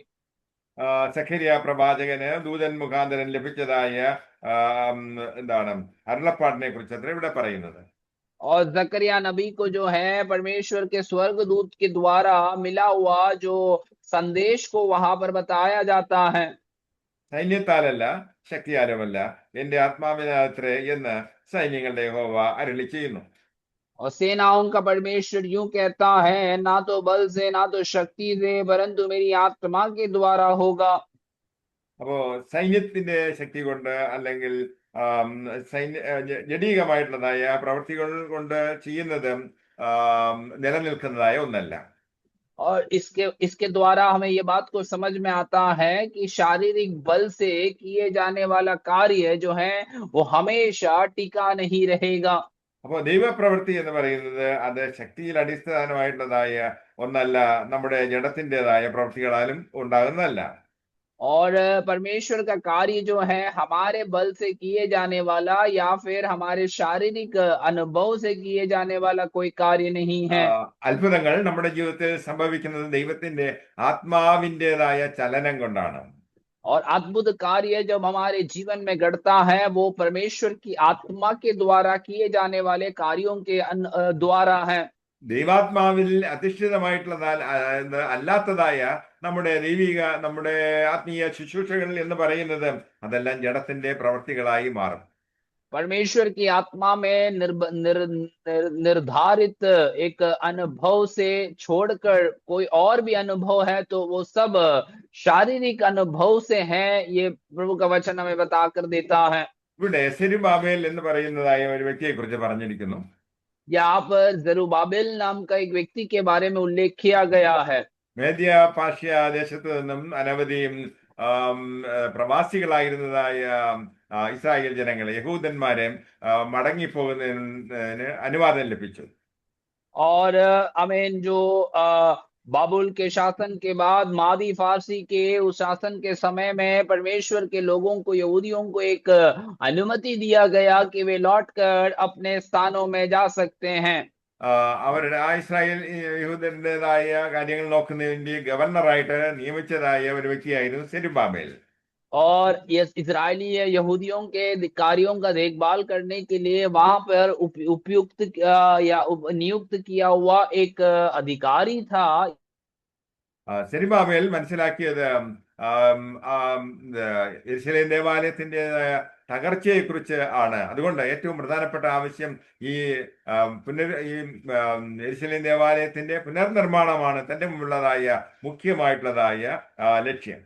സഖരിയ പ്രവാചകന് ദൂതൻ മുഖാന്തരം ലഭിച്ചതായ എന്താണ് അരുളപ്പാടിനെ കുറിച്ച് അത്ര ഇവിടെ പറയുന്നത്. और जकरिया नबी को जो है परमेश्वर के स्वर्गदूत के द्वारा मिला हुआ जो संदेश को वहां पर बताया जाता है. സൈന്യത്താലല്ല ശക്തിയാലുമല്ല എന്റെ ആത്മാവിനാത്രേ എന്ന് സൈന്യങ്ങളുടെ യഹോവ അരുളി ചെയ്യുന്നു. और सेनाओं का परमेश्वर यूं कहता है, ना तो बल से ना तो शक्ति से, परंतु मेरी आत्मा के द्वारा होगा. അപ്പോ സൈന്യത്തിന്റെ ശക്തി കൊണ്ട് അല്ലെങ്കിൽ ജഡീകമായിട്ടുള്ളതായ പ്രവൃത്തികൾ കൊണ്ട് ചെയ്യുന്നത് നിലനിൽക്കുന്നതായ ഒന്നല്ല. और इसके इसके द्वारा हमें ये बात को समझ में आता है कि शारीरिक बल से किए जाने वाला कार्य जो है वो हमेशा टिका नहीं रहेगा। അപ്പോൾ ദൈവപ്രവൃത്തി എന്ന് പറയുന്നത് അത് ശക്തിയിൽ അടിസ്ഥാനമായിട്ടുള്ളതായ ഒന്നല്ല, നമ്മുടെ ജഡത്തിൻ്റെതായ പ്രവൃത്തികളാലും ഉണ്ടാകുന്നതല്ല. और परमेश्वर का कार्य जो है हमारे बल से किए जाने वाला या फिर हमारे शारीरिक अनुभव से किए जाने वाला कोई कार्य नहीं है। അത്ഭുതങ്ങൾ നമ്മുടെ ജീവിതത്തിൽ സംഭവിക്കുന്നത് ദൈവത്തിന്റെ ആത്മാവിൻ്റെതായ ചലനം കൊണ്ടാണ്. और अद्भुत कार्य जब हमारे जीवन में घटता है वो परमेश्वर की आत्मा के द्वारा किए जाने वाले कार्यों के द्वारा है। ദൈവാത്മാവിൽ അധിഷ്ഠിതമായിട്ടുള്ള അല്ലാത്തതായ നമ്മുടെ ആത്മീയ ശുശ്രൂഷകൾ എന്ന് പറയുന്നത് അതെല്ലാം ജഡത്തിന്റെ പ്രവൃത്തികളായി മാറും. परमेश्वर की आत्मा में निर्धारित एक अनुभव से छोड़कर कोई और भी अनुभव है तो वो सब शारीरिक अनुभव से है, ये प्रभु का वचन हमें बता कर देता है। ഇവിടെ സെരുബ്ബാബേൽ എന്ന് പറയുന്നതായ ഒരു വ്യക്തിയെ കുറിച്ച് പറഞ്ഞിരിക്കുന്നു. यहाँ पर जरुब्बाबेल नाम का एक व्यक्ति के बारे में उल्लेख किया गया है। മേദ്യ പാർഷ്യ ദേശത്ത് നിന്നും അനവധി പ്രവാസികളായിരുന്നതായ ഇസ്രായേൽ ജനങ്ങളെ, യഹൂദന്മാരെ മടങ്ങിപ്പോകുന്നതിന് അനുവാദം ലഭിച്ചു. और अमीन जो बाबुल के शासन के बाद मादी फारसी के उस शासन के समय में परमेश्वर के लोगों को, यहूदियों को एक अनुमति दिया गया कि वे लौटकर अपने स्थानों में जा सकते हैं। അവരുടെ ഇസ്രായേൽ യഹൂദന്റേതായ കാര്യങ്ങൾ നോക്കുന്നതിന് വേണ്ടി ഗവർണറായിട്ട് നിയമിച്ചതായ ഒരു വ്യക്തിയായിരുന്നു സെരുബ്ബാബേൽ. और ये इजरायली यहूदियों के कार्यों का देखभाल करने के लिए वहां पर उपयुक्त या नियुक्त किया हुआ एक अधिकारी था। സെരുബ്ബാബേൽ മനസ്സിലാക്കിയത് യെരൂശലേം ദേവാലയത്തിന്റെ തകർച്ചയെക്കുറിച്ച് ആണ്. അതുകൊണ്ട് ഏറ്റവും പ്രധാനപ്പെട്ട ആവശ്യം ഈ യെരൂശലേം ദേവാലയത്തിന്റെ പുനർനിർമ്മാണമാണ് തന്റെ മുമ്പുള്ളതായ മുഖ്യമായിട്ടുള്ളതായ ലക്ഷ്യം.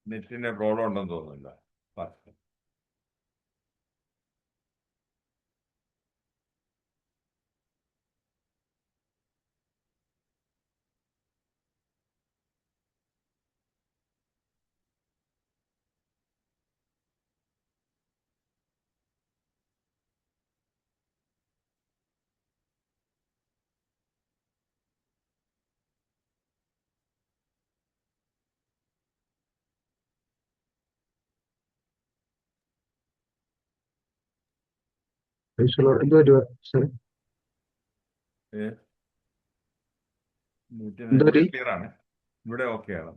നെറ്റിന്റെ പ്രോബ്ലം ഉണ്ടെന്ന് തോന്നുന്നില്ല. ക്ലിയർ ആണ്, ഇവിടെ ഓക്കെ ആണ്.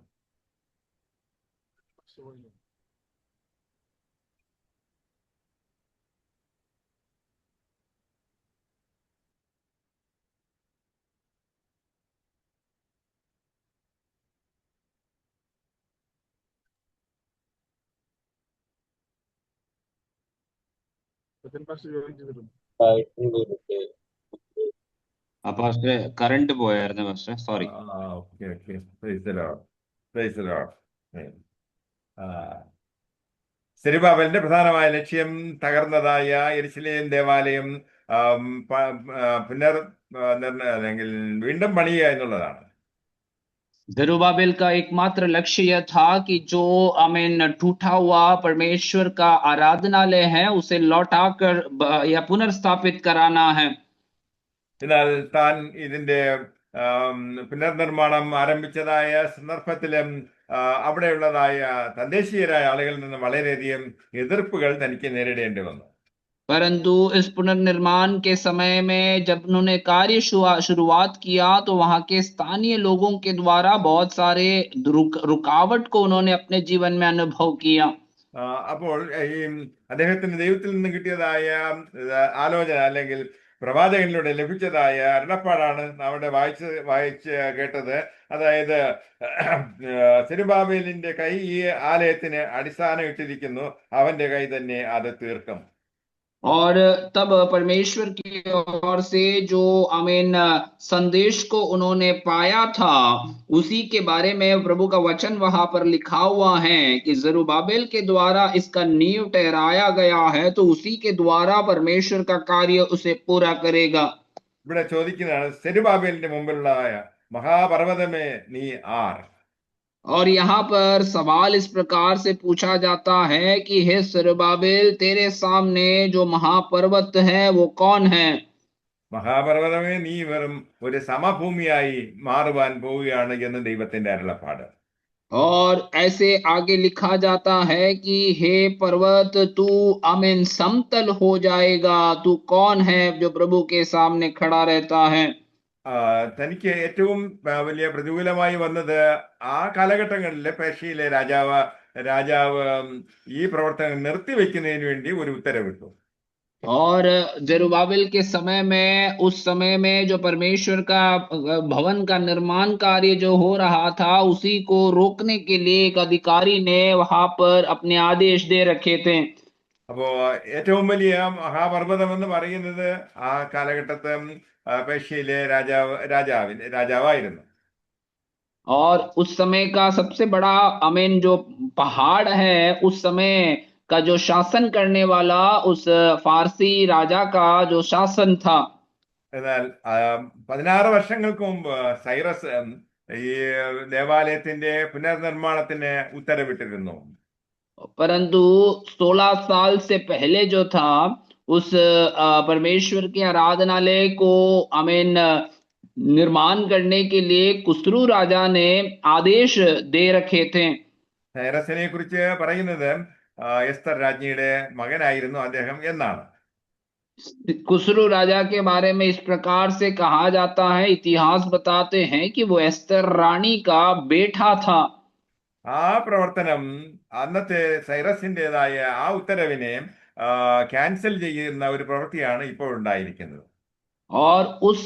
പാസ്റ്ററെ കറണ്ട് പോയായിരുന്നു പാസ്റ്ററെ, sorry. Okay okay, praise the Lord, praise the Lord. സെരുബ്ബാബേലിന്റെ പ്രധാനമായ ലക്ഷ്യം തകർന്നതായ യെരൂശലേം ദേവാലയം അല്ലെങ്കിൽ വീണ്ടും പണിയുക എന്നുള്ളതാണ്. जरुब्बाबेल का एकमात्र लक्ष्य यह था कि जो टूटा हुआ परमेश्वर का आराधनालय है उसे लौटाकर या पुनर्स्थापित कराना है। എന്നാൽ താൻ ഇതിന്റെ പുനർനിർമ്മാണം ആരംഭിച്ചതായ സന്ദർഭത്തിലും അവിടെയുള്ളതായ തദ്ദേശീയരായ ആളുകളിൽ നിന്ന് വളരെയധികം എതിർപ്പുകൾ തനിക്ക് നേരിടേണ്ടി വന്നു. परंतु इस पुनर्निर्माण के समय में जब उन्होंने कार्य शुरुआत किया तो वहां के स्थानीय लोगों के द्वारा बहुत सारे रुकावट को उन्होंने अपने जीवन में अनुभव किया। അപ്പോൾ ഈ അദ്ദേഹത്തിന് ദൈവത്തിൽ നിന്ന് കിട്ടിയതായ ആലോചന അല്ലെങ്കിൽ പ്രവാചകനിലൂടെ ലഭിച്ചതായ അരുളപ്പാടാണ് നാം ഇവിടെ വായിച്ച് കേട്ടത്. അതായത് സെരുബ്ബാബേലിന്റെ കൈ ഈ ആലയത്തിന് അടിസ്ഥാനം ഇട്ടിരിക്കുന്നു, അവന്റെ കൈ തന്നെ അത് തീർക്കും. और तब परमेश्वर की ओर से जो आमीन संदेश को उन्होंने पाया था, उसी के बारे में प्रभु का वचन वहां पर लिखा हुआ है कि जरुब्बाबेल के द्वारा इसका नींव ठहराया गया है, तो उसी के द्वारा परमेश्वर का कार्य उसे पूरा करेगा। ഇവിടെ ചോദിക്കുന്നതാണ്, സെരുബ്ബാബേലിന്റെ മുമ്പിലുള്ളതായ മഹാപർവ്വതമേ നീ ആർ? और यहाँ पर सवाल इस प्रकार से पूछा जाता है कि हे जरुब्बाबेल, तेरे सामने जो महापर्वत है वो कौन है? മഹാപർവ്വതമേ നീ വെറും ഒരു സമഭൂമിയായി മാറുവാൻ പോവുകയാണ് എന്ന് ദൈവത്തിന്റെ അരുളപ്പാട്. और ऐसे आगे लिखा जाता है कि हे पर्वत, तू आमीन समतल हो जाएगा। तू कौन है जो प्रभु के सामने खड़ा रहता है? തനിക്ക് ഏറ്റവും വലിയ പ്രതികൂലമായി വന്നത് ആ കാലഘട്ടങ്ങളിലെ പേർഷ്യയിലെ രാജാവ് ഈ പ്രവർത്തനം നിർത്തിവെക്കുന്നതിന് വേണ്ടി ഒരു ഉത്തരവിട്ടു. और जरुब्बाबिल के समय में, उस समय में जो परमेश्वर का भवन का निर्माण कार्य जो हो रहा था, उसी को रोकने के लिए एक अधिकारी ने वहां पर अपने आदेश दे रखे थे। അപ്പോ ഏറ്റവും വലിയ മഹാപർവ്വതം എന്ന് പറയുന്നത് ആ കാലഘട്ടത്തെ പേർഷ്യയിലെ രാജാവായിരുന്നു. और उस समय का सबसे बड़ा आमीन जो पहाड़ है, उस समय का जो शासन करने वाला उस फारसी राजा का जो शासन था। എന്നാൽ 16 വർഷങ്ങൾക്ക് മുമ്പ് സൈറസ് ഈ ദേവാലയത്തിന്റെ പുനർനിർമ്മാണത്തിന് ഉത്തരവിട്ടിരുന്നു. परंतु 16 साल से पहले जो था, उस परमेश्वर के आराधनालय को आमीन निर्माण करने के लिए कुस्रू राजा ने आदेश दे रखे थे। സൈറസിനെ കുറിച്ച് പറയുന്നത് എസ്തർ രാജ്ഞിയുടെ മകനായിരുന്നു അദ്ദേഹം എന്നാണ്. कुस्रू राजा के बारे में इस प्रकार से कहा जाता है, इतिहास बताते हैं कि वो एस्तर रानी का बेटा था। ആ പ്രവർത്തനം അന്നത്തെ സൈറസിൻ്റെതായ ആ ഉത്തരവിനെ ക്യാൻസൽ ചെയ്യുന്ന ഒരു പ്രവൃത്തിയാണ് ഇപ്പോൾ ഉണ്ടായിരിക്കുന്നത്. और उस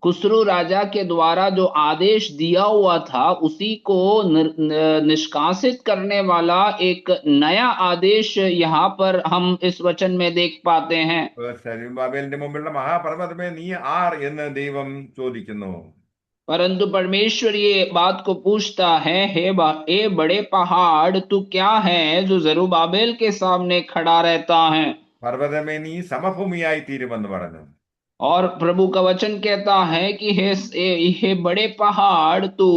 कुस्रू राजा के द्वारा जो आदेश दिया हुआ था, उसी को निष्कासित करने वाला एक नया आदेश यहाँ पर हम इस वचन में देख पाते हैं। സെരുബ്ബാബേലിന്റെ മുമ്പിലുള്ള മഹാപർവ്വതമേ നീ ആർ എന്ന് ദൈവം ചോദിക്കുന്നു. परंतु परमेश्वर ये बात को पूछता है, हे बड़े पहाड़, तू क्या है जो जरुब्बाबेल के सामने खड़ा रहता है? പർവ്വതമേ നീ സമഭൂമിയായി തീരുമെന്ന് പറഞ്ഞു. और प्रभु का वचन कहता है कि हे बड़े पहाड़, तू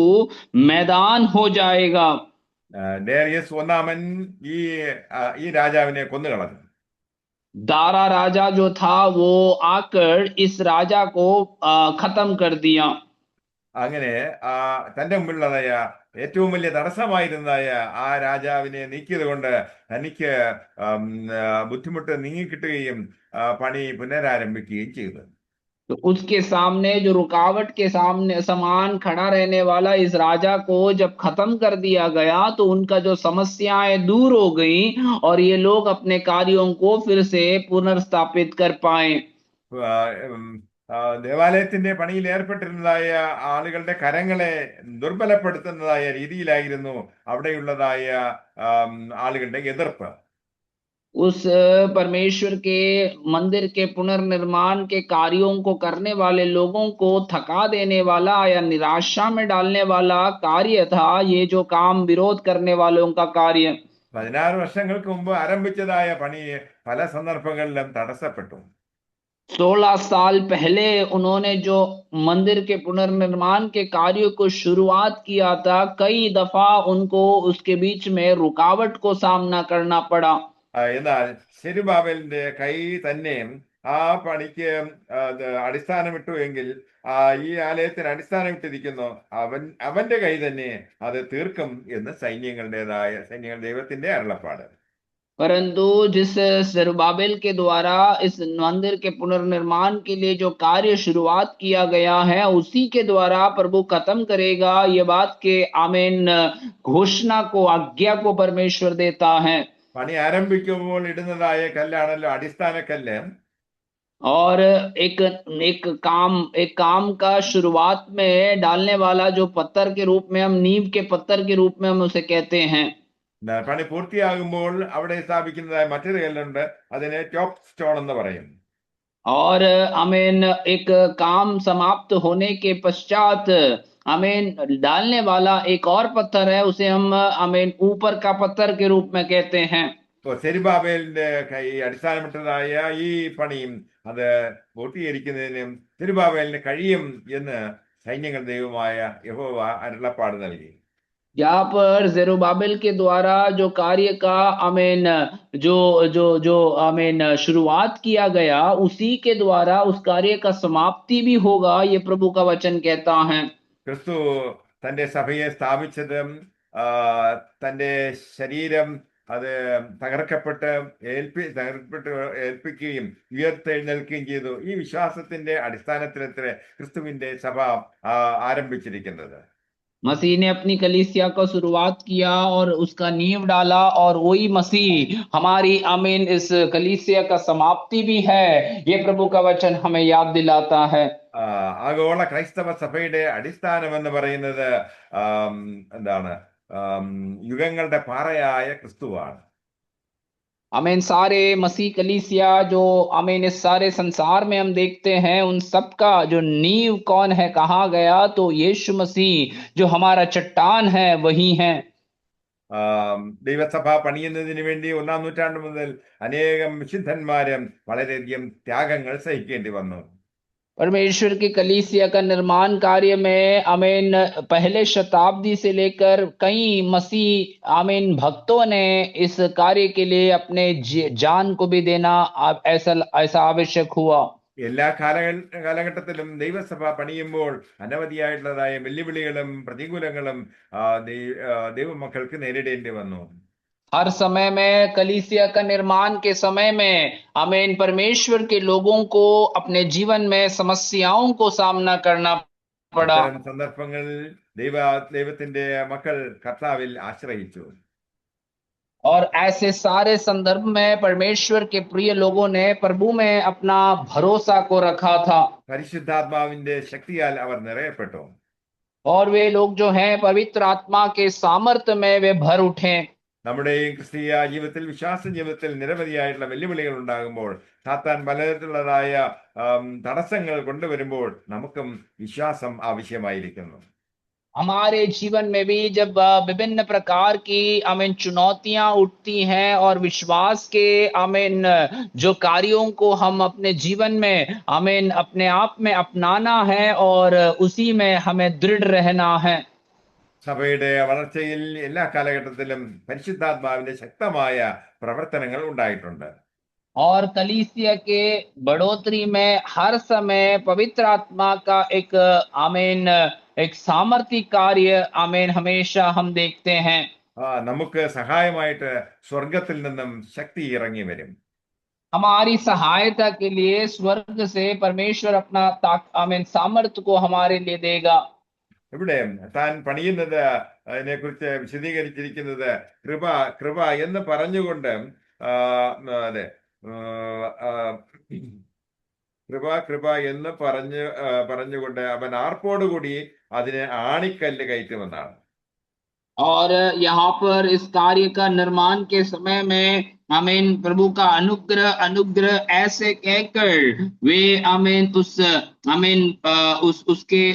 मैदान हो जाएगा। ഡേറിയസ് ഒന്നാമൻ ഈ രാജാവിനെ കൊന്നുകളഞ്ഞു. दारा राजा जो था वो आकर इस राजा को खत्म कर दिया। അങ്ങനെ തന്റെ മുമ്പിലുള്ളതായ ഏറ്റവും വലിയ തടസ്സമായിരുന്നതായ ആ രാജാവിനെ നീക്കിയത് കൊണ്ട് തനിക്ക് ബുദ്ധിമുട്ട് നീങ്ങിക്കിട്ടുകയും പണി പുനരാരംഭിക്കുകയും ചെയ്തു. तो उसके सामने जो रुकावट के सामने समान खड़ा रहने वाला इस राजा को जब खत्म कर दिया गया, तो उनका जो समस्याएं दूर हो गई और ये लोग अपने कार्यों को फिर से पुनर्स्थापित कर पाए। ദേവാലയത്തിന്റെ പണിയിൽ ഏർപ്പെട്ടിരുന്നതായ ആളുകളുടെ കരങ്ങളെ ദുർബലപ്പെടുത്തുന്നതായ രീതിയിലായിരുന്നു അവിടെയുള്ളതായ ആളുകളുടെ എതിർപ്പ്. उस परमेश्वर के मंदिर के पुनर्निर्माण के कार्यों को करने वाले लोगों को थका देने वाला या निराशा में डालने वाला कार्य था ये जो काम विरोध करने वालों का कार्य। 16 വർഷങ്ങൾക്ക് മുമ്പ് ആരംഭിച്ചതായ പണി പല സന്ദർഭങ്ങളിലും തടസ്സപ്പെട്ടു. 16 साल पहले उन्होंने जो मंदिर के पुनर्निर्माण के कार्य को शुरुआत किया था, कई दफा उनको उसके बीच में रुकावट को सामना करना पड़ा। എന്നാൽ സെരുബ്ബാബേലിന്റെ കൈ തന്നെ ആ പണിക്ക് അടിസ്ഥാനമിട്ടു എങ്കിൽ ഈ ആലയത്തിന് അടിസ്ഥാനമിട്ടിരിക്കുന്നു, അവന്റെ കൈ തന്നെ അത് തീർക്കും എന്ന് സൈന്യങ്ങൾ ദൈവത്തിന്റെ അരുളപ്പാട്. परंतु जिस जरुब्बाबेल के द्वारा इस मंदिर के पुनर्निर्माण के लिए जो कार्य शुरुआत किया गया है, उसी के द्वारा प्रभु खत्म करेगा, ये बात के आमीन घोषणा को, आज्ञा को परमेश्वर देता है। പണി ആരംഭിക്കുമ്പോൾ ഇടുന്നതായ കല്ലാണല്ലോ അടിസ്ഥാന കല്ല്. और एक काम का शुरुआत में डालने वाला जो पत्थर के रूप में हम नींव के पत्थर के रूप में हम उसे कहते हैं। പണി പൂർത്തിയാകുമ്പോൾ അവിടെ സ്ഥാപിക്കുന്നതായ മറ്റൊരു കല്ലുണ്ട്, അതിനെ ടോപ്പ് സ്റ്റോൺ എന്ന് പറയും. और आमीन एक काम समाप्त होने के पश्चात आमीन डालने वाला एक और पत्थर है, उसे हम आमीन ऊपर का पत्थर के रूप में कहते हैं। ഇപ്പോൾ സെരുബാബേലിന്റെ ഈ അടിസ്ഥാനമിട്ടതായ ഈ പണിയും അത് പൂർത്തീകരിക്കുന്നതിനും സെരുബാബേലിന് കഴിയും എന്ന് സൈന്യങ്ങൾ ദൈവമായ യഹോവ അരുളപ്പാട് നൽകി. यहाँ पर जेरुब्बाबेल के द्वारा जो कार्य का आमीन जो जो जो आमीन शुरुआत किया गया, उसी के द्वारा उस कार्य का समाप्ति भी होगा, ये प्रभु का वचन कहता है। ക്രിസ്തു തന്റെ സഭയെ സ്ഥാപിച്ചതും തന്റെ ശരീരം അത് തകർക്കപ്പെട്ട് ഏൽപ്പിക്കുകയും ഉയർത്തെഴുന്നേൽക്കുകയും ചെയ്തു. ഈ വിശ്വാസത്തിന്റെ അടിസ്ഥാനത്തിലത്രേ ക്രിസ്തുവിന്റെ സഭ ആരംഭിച്ചിരിക്കുന്നത്. मसीह ने अपनी कलीसिया को शुरुआत किया और उसका नींव डाला, और वही मसीह हमारी आमीन इस कलीसिया का समाप्ति भी है, ये प्रभु का वचन हमें याद दिलाता है। ആഗോള ക്രൈസ്തവ സഭയുടെ അടിസ്ഥാനം എന്ന് പറയുന്നത് എന്താണ്? യുഗങ്ങളുടെ പാറയായ ക്രിസ്തുവാണ്. आमीन सारे मसीह कलीसिया जो आमीन इस सारे संसार में हम देखते हैं, उन सब का जो नींव कौन है कहा गया, तो यीशु मसीह जो हमारा चट्टान है वही है। ദൈവസഭ പണിയുന്നതിന് വേണ്ടി 1-ാം നൂറ്റാണ്ട് മുതൽ അനേകം വിശുദ്ധന്മാരും വളരെയധികം ത്യാഗങ്ങൾ സഹിക്കേണ്ടി വന്നു. परमेश्वर की कलीसिया का निर्माण कार्य में आमीन पहले शताब्दी से लेकर कई मसीह आमीन भक्तों ने इस कार्य के लिए अपने जान को भी देना ऐसा आवश्यक हुआ। എല്ലാ കാലഘട്ടത്തിലും ദൈവസഭ പണിയുമ്പോൾ അനവധിയായിട്ടുള്ളതായ വെല്ലുവിളികളും പ്രതികൂലങ്ങളും ദൈവമക്കൾക്ക് നേരിടേണ്ടി വന്നു. हर समय में कलीसिया का निर्माण के समय में आमीन परमेश्वर के लोगों को अपने जीवन में समस्याओं को सामना करना पड़ा। സന്ദർഭങ്ങളിൽ ദൈവത്തിന്റെ മക്കൾ കർത്താവിൽ ആശ്രയിച്ചു. और ऐसे सारे संदर्भ में परमेश्वर के प्रिय लोगों ने प्रभु में अपना भरोसा को रखा था। പരിശുദ്ധാത്മാവിന്റെ ശക്തിയാൽ അവർ നിറയപ്പെട്ടു. और वे लोग जो हैं पवित्र आत्मा के सामर्थ्य में वे भर उठे। നമ്മുടെ ഈ ക്രിസ്തീയ ജീവിതത്തിൽ, വിശ്വാസ ജീവിതത്തിൽ നിരവധിയായിട്ടുള്ള വെല്ലുവിളികൾ ഉണ്ടാകുമ്പോൾ, സാത്താൻ പലതരത്തിലുള്ളതായ തടസ്സങ്ങൾ കൊണ്ടുവരുമ്പോൾ നമുക്കും വിശ്വാസം ആവശ്യമായിരിക്കുന്നു. हमारे जीवन में भी जब विभिन्न प्रकार की आमीन चुनौतियां उठती हैं और विश्वास के आमीन जो कार्यों को हम अपने जीवन में आमीन अपने आप में अपनाना है और उसी में हमें दृढ़ रहना है। സഭയുടെ വളർച്ചയിൽ എല്ലാ കാലഘട്ടത്തിലും പരിശുദ്ധാത്മാവിന്റെ ശക്തമായ പ്രവർത്തനങ്ങൾ ഉണ്ടായിട്ടുണ്ട്. और कलीसिया के बढ़ोतरी में हर समय पवित्र आत्मा का एक आमीन एक सामर्थ्य कार्य आमीन हमेशा हम देखते हैं। നമുക്ക് സഹായമായിട്ട് സ്വർഗത്തിൽ നിന്നും ശക്തി ഇറങ്ങി വരും. हमारी सहायता के लिए स्वर्ग से परमेश्वर अपना आमीन सामर्थ्य को हमारे लिए देगा। ഇവിടെ താൻ പണിയുന്നത് അതിനെ കുറിച്ച് വിശദീകരിച്ചിരിക്കുന്നത് കൃപ കൃപ എന്ന് പറഞ്ഞുകൊണ്ട് അതെ കൃപ കൃപ എന്ന് പറഞ്ഞുകൊണ്ട് അവൻ ആർപ്പോടുകൂടി അതിനെ ആണിക്കല്ല് കയറ്റുമെന്നാണ്. और यहाँ पर इस कार्य का निर्माण के समय में आमीन प्रभु का अनुग्रह अनुग्रह ऐसे कहकर वे आमीन आमीन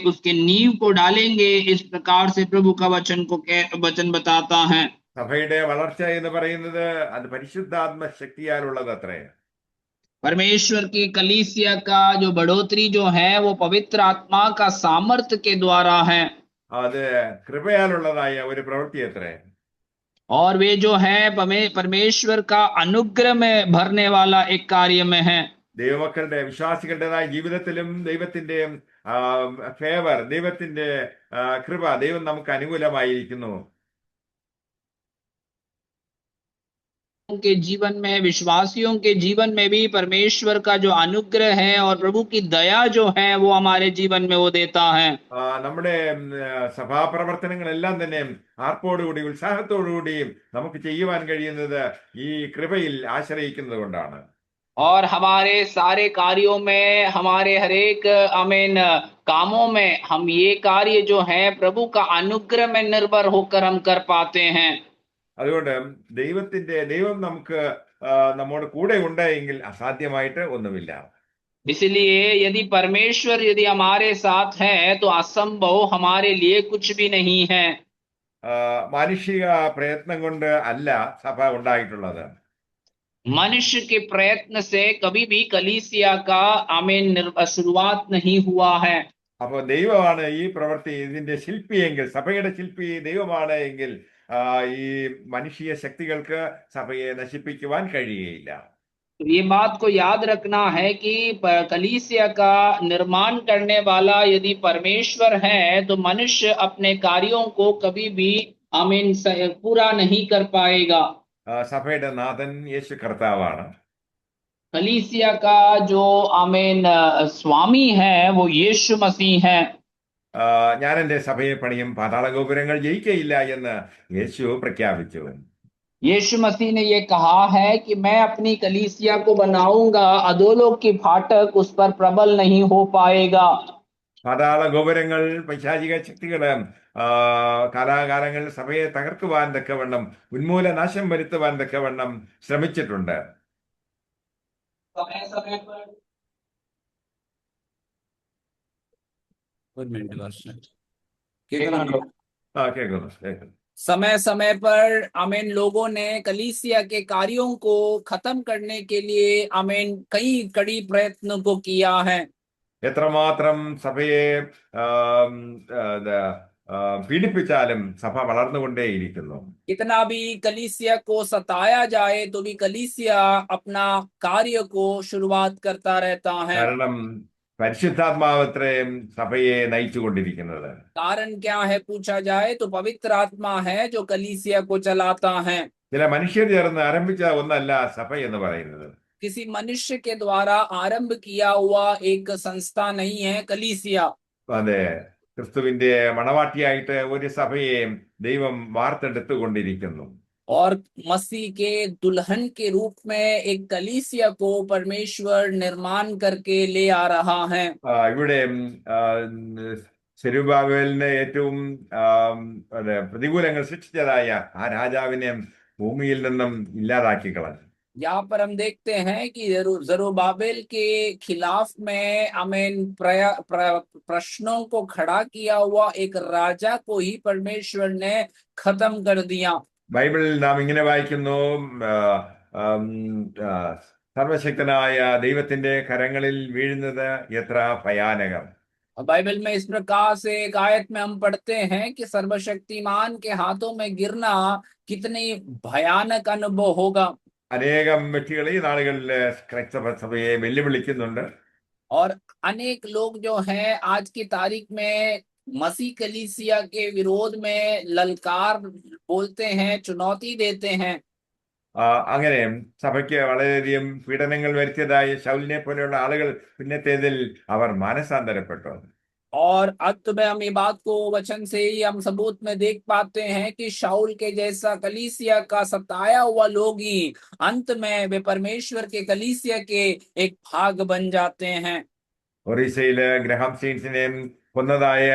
उसके नींव को डालेंगे। इस प्रकार से प्रभु का वचन बताता है। സഭയുടെ വളർച്ച എന്ന് പറയുന്നത് അത് പരിശുദ്ധാത്മ ശക്തിയാലുള്ളത് അത്രേ. परमेश्वर की कलीसिया का जो बढ़ोतरी जो है वो पवित्र आत्मा का सामर्थ्य के द्वारा है। അത് കൃപയാലുള്ളതായ ഒരു പ്രവൃത്തി അത്രേ. और वे जो है परमेश्वर का अनुग्रह में भरने वाला एक कार्य में है। ദൈവമക്കളുടെ വിശ്വാസികളുടേതായ ജീവിതത്തിലും ദൈവത്തിന്റെ ഫേവർ, ദൈവത്തിന്റെ കൃപ, ദൈവം നമുക്ക് അനുകൂലമായിരിക്കുന്നു. के जीवन में, विश्वासियों के जीवन में भी परमेश्वर का जो अनुग्रह है और प्रभु की दया जो है वो हमारे जीवन में वो देता है। നമ്മുടെ സഭാപ്രവർത്തനങ്ങളെല്ലാം തന്നെ ആർപ്പോടുകൂടി ഉത്സാഹത്തോടുകൂടി നമുക്ക് ചെയ്യുവാൻ കഴിയുന്നത് ഈ കൃപയിൽ ആശ്രയിക്കുന്നത് കൊണ്ടാണ്. और हमारे सारे कार्यों में, हमारे हरेक आमीन कामों में हम ये कार्य जो है प्रभु का अनुग्रह में निर्भर होकर हम कर पाते हैं। അതുകൊണ്ട് ദൈവം നമുക്ക് നമ്മോട് കൂടെ ഉണ്ടെങ്കിൽ അസാധ്യമായിട്ട് ഒന്നുമില്ല. इसलिए यदि परमेश्वर यदि हमारे साथ है तो असंभव हमारे लिए कुछ भी नहीं है। മാനുഷിക പ്രയത്നം കൊണ്ട് അല്ല സഭ ഉണ്ടായിട്ടുള്ളത്. मनुष्य के प्रयत्न से कभी भी कलीसिया का आमीन शुरुआत नहीं हुआ है। അപ്പോൾ ദൈവമാണ് ഈ പ്രവൃത്തി ഇതിന്റെ ശില്പിയെങ്കിൽ, സഭയുടെ ശില്പി ദൈവമാണ് എങ്കിൽ ഈ മനുഷ്യ ശക്തികൾക്ക് സഭയെ നശിപ്പിക്കുവാൻ കഴിയുകയില്ല. तो ये बात को याद रखना है कि कलीसिया का निर्माण करने वाला यदि परमेश्वर है तो मनुष्य अपने कार्यों को कभी भी आमीन पूरा नहीं कर पाएगा। സഭയുടെ നാഥൻ യേശു കർത്താവാണ്. कलीसिया का जो आमीन स्वामी है वो यीशु मसीह है। ഞാൻ എൻ്റെ സഭയെ പണിയും, പാതാള ഗോപുരങ്ങൾ ജയിക്കയില്ല എന്ന് യേശു പ്രഖ്യാപിച്ചു. यीशु मसीह ने ये कहा है कि मैं अपनी कलीसिया को बनाऊंगा, अधोलोक की फाटक उस पर प्रबल नहीं हो पाएगा। പാതാള ഗോപുരങ്ങൾ പൈശാചിക ശക്തികള് കാലാകാലങ്ങളിൽ സഭയെ തകർക്കുവാൻ തക്കവണ്ണം, ഉന്മൂലനാശം വരുത്തുവാൻ തക്കവണ്ണം ശ്രമിച്ചിട്ടുണ്ട്. समय समय पर ഒരു മിനിറ്റ് പാസ്റ്റർ. കേൾക്കുന്നുണ്ടോ? കേൾക്കുന്നു. समय समय पर आमीन लोगों ने कलीसिया के कार्यों को खत्म करने के लिए आमीन कई कड़ी प्रयत्न को किया है। എത്രമാത്രം സഭയെ പീഡിപ്പിച്ചാലും സഭ വളർന്നുകൊണ്ടേയിരിക്കുന്നു. कितना भी कलीसिया को सताया जाए तो भी कलीसिया अपना कार्य को शुरुआत करता रहता है। കാരണം പരിശുദ്ധാത്മാവത്രയും സഭയെ നയിച്ചുകൊണ്ടിരിക്കുന്നത്. कारण क्या है पूछा जाए तो पवित्र आत्मा है जो कलीसिया को चलाता है। ചില മനുഷ്യർ ചേർന്ന് ആരംഭിച്ച ഒന്നല്ല സഭ എന്ന് പറയുന്നത്. किसी मनुष्य के द्वारा आरंभ किया हुआ एक संस्था नहीं है कलीसिया। അതെ, ക്രിസ്തുവിന്റെ മണവാട്ടിയായിട്ട് ഒരു സഭയെ ദൈവം വാർത്തെടുത്തുകൊണ്ടിരിക്കുന്നു. और मसीह के दुल्हन के रूप में एक कलीसिया को परमेश्वर निर्माण करके ले आ रहा है। ഇവിടെ സെരുബ്ബാബേലിന് ഏറ്റവും പ്രതികൂലങ്ങൾ സൃഷ്ടിച്ചതായ ആ രാജാവിനെ ഭൂമിയിൽ നിന്നും ഇല്ലാതാക്കി കളഞ്ഞു. यहाँ पर हम देखते हैं कि जरुब्बाबेल के खिलाफ में आमीन प्रश्नों को खड़ा किया हुआ एक राजा को ही परमेश्वर ने खत्म कर दिया। ബൈബിളിൽ നാം ഇങ്ങനെ വായിക്കുന്നു, സർവശക്തനായ ദൈവത്തിന്റെ കരങ്ങളിൽ വീഴുന്നത് എത്ര ഭയാനകം. बाइबल में इस प्रकार से एक आयत में हम पढ़ते हैं कि सर्वशक्तिमान के हाथों में गिरना कितनी भयानक अनुभव होगा। അനേകം വ്യക്തികൾ ഈ നാളുകളിൽ ക്രൈസ്തവ സഭയെ വെല്ലുവിളിക്കുന്നുണ്ട്. और अनेक लोग जो हैं आज की तारीख में मसीह कलीसिया के विरोध में ललकार बोलते हैं, चुनौती देते हैं। അങ്ങനെ സഭയ്ക്ക് വളരെയധികം പീഡനങ്ങൾ വരുത്തിയതായ ശൗലിനെ പോലെയുള്ള ആളുകൾ പിന്നത്തേതിൽ അവർ മാനസാന്തരപ്പെട്ടു. और अंत में हम ये बात को वचन से ही हम सबूत में देख पाते हैं कि शाऊल के जैसा कलीसिया का सताया हुआ लोग ही अंत में वे परमेश्वर के कलीसिया के एक भाग बन जाते हैं। ഒറീസയില് ഗ്രഹാം സ്റ്റീൻസിനെ കൊന്നതായ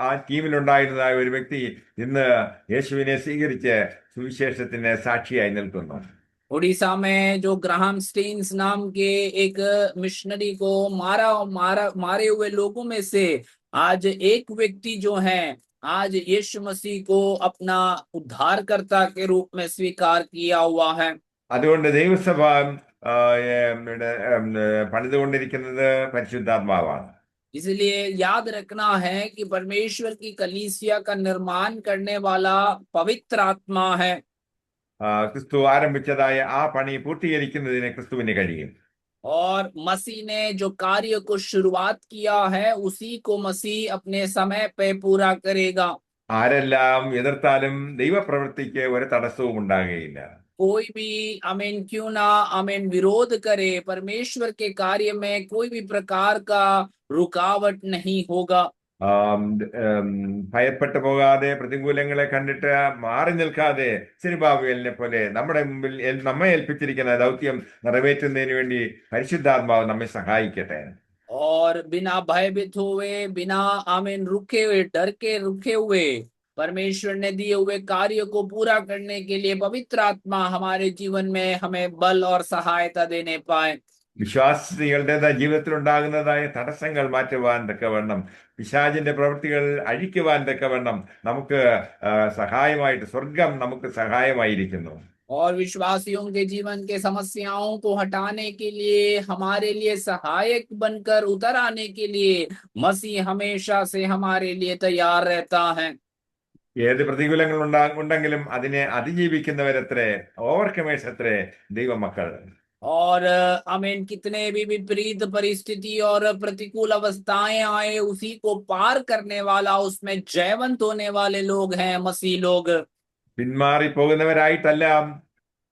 ആ ടീമിലുണ്ടായിരുന്നതായ ഒരു വ്യക്തി ഇന്ന് യേശുവിനെ സ്വീകരിച്ച് സുവിശേഷത്തിന് സാക്ഷിയായി നിൽക്കുന്നു. उड़ीसा में जो ग्राहम स्टीन्स नाम के एक मिशनरी को मारे हुए लोगों में से आज एक व्यक्ति जो है आज यीशु मसीह को अपना उद्धारकर्ता के रूप में स्वीकार किया हुआ है। അതുകൊണ്ട് ദൈവസഭ പണിതുകൊണ്ടിരിക്കുന്നത് പരിശുദ്ധാത്മാവാണ്. इसलिए याद रखना है कि परमेश्वर की कलीसिया का निर्माण करने वाला पवित्र आत्मा है। ക്രിസ്തു ആരംഭിച്ചതായ ആ പണി പൂർത്തീകരിക്കുന്നതിന് ക്രിസ്തുവിന് കഴിയും. और मसीह ने जो कार्य को शुरुआत किया है उसी को मसीह अपने समय पे पूरा करेगा। ആരെല്ലാം എതിർത്താലും ദൈവപ്രവൃത്തിക്ക് ഒരു തടസ്സവും ഉണ്ടാകുകയില്ല. कोई भी आमीन क्यों ना आमीन विरोध करे, परमेश्वर के कार्य में कोई भी प्रकार का रुकावट नहीं होगा। ആം, ഉം, ഭയപ്പെട്ടു പോകാതെ പ്രതികൂലങ്ങളെ കണ്ടിട്ട് മാറി നിൽക്കാതെ സെരുബ്ബാബേലിനെ പോലെ നമ്മുടെ മുമ്പിൽ നമ്മെ ഏൽപ്പിച്ചിരിക്കുന്ന ദൗത്യം നിറവേറ്റുന്നതിന് വേണ്ടി പരിശുദ്ധാത്മാവ് നമ്മെ സഹായിക്കട്ടെ. और बिना भयभीत हुए, बिना आमीन रुके हुए, डर के रुके हुए, परमेश्वर ने दिए हुए कार्य को पूरा करने के लिए पवित्र आत्मा हमारे जीवन में हमें बल और सहायता देने पाए। വിശ്വാസികളുടേതായ ജീവിതത്തിൽ ഉണ്ടാകുന്നതായ തടസ്സങ്ങൾ മാറ്റുവാൻ തക്കവണ്ണം, പിശാചിന്റെ പ്രവൃത്തികൾ അഴിക്കുവാൻ തക്കവണ്ണം നമുക്ക് സഹായമായിട്ട് സ്വർഗം നമുക്ക് സഹായമായിരിക്കുന്നു. और विश्वासियों के जीवन के समस्याओं को हटाने के लिए, हमारे लिए सहायक बनकर उतर आने के लिए मसीह हमेशा से हमारे लिए तैयार रहता है। ഏത് പ്രതികൂലങ്ങൾ ഉണ്ടെങ്കിലും അതിനെ അതിജീവിക്കുന്നവരത്രേ, ഓവർകമേഴ്സ് അത്രേ ദൈവമക്കൾ. और आमीन, कितने भी विपरीत परिस्थिति और प्रतिकूल अवस्थाएं आए, उसी को पार करने वाला, उसमें जयवंत होने वाले लोग हैं मसीह लोग। പിന്മാറി പോകുന്നവരായിട്ടല്ല,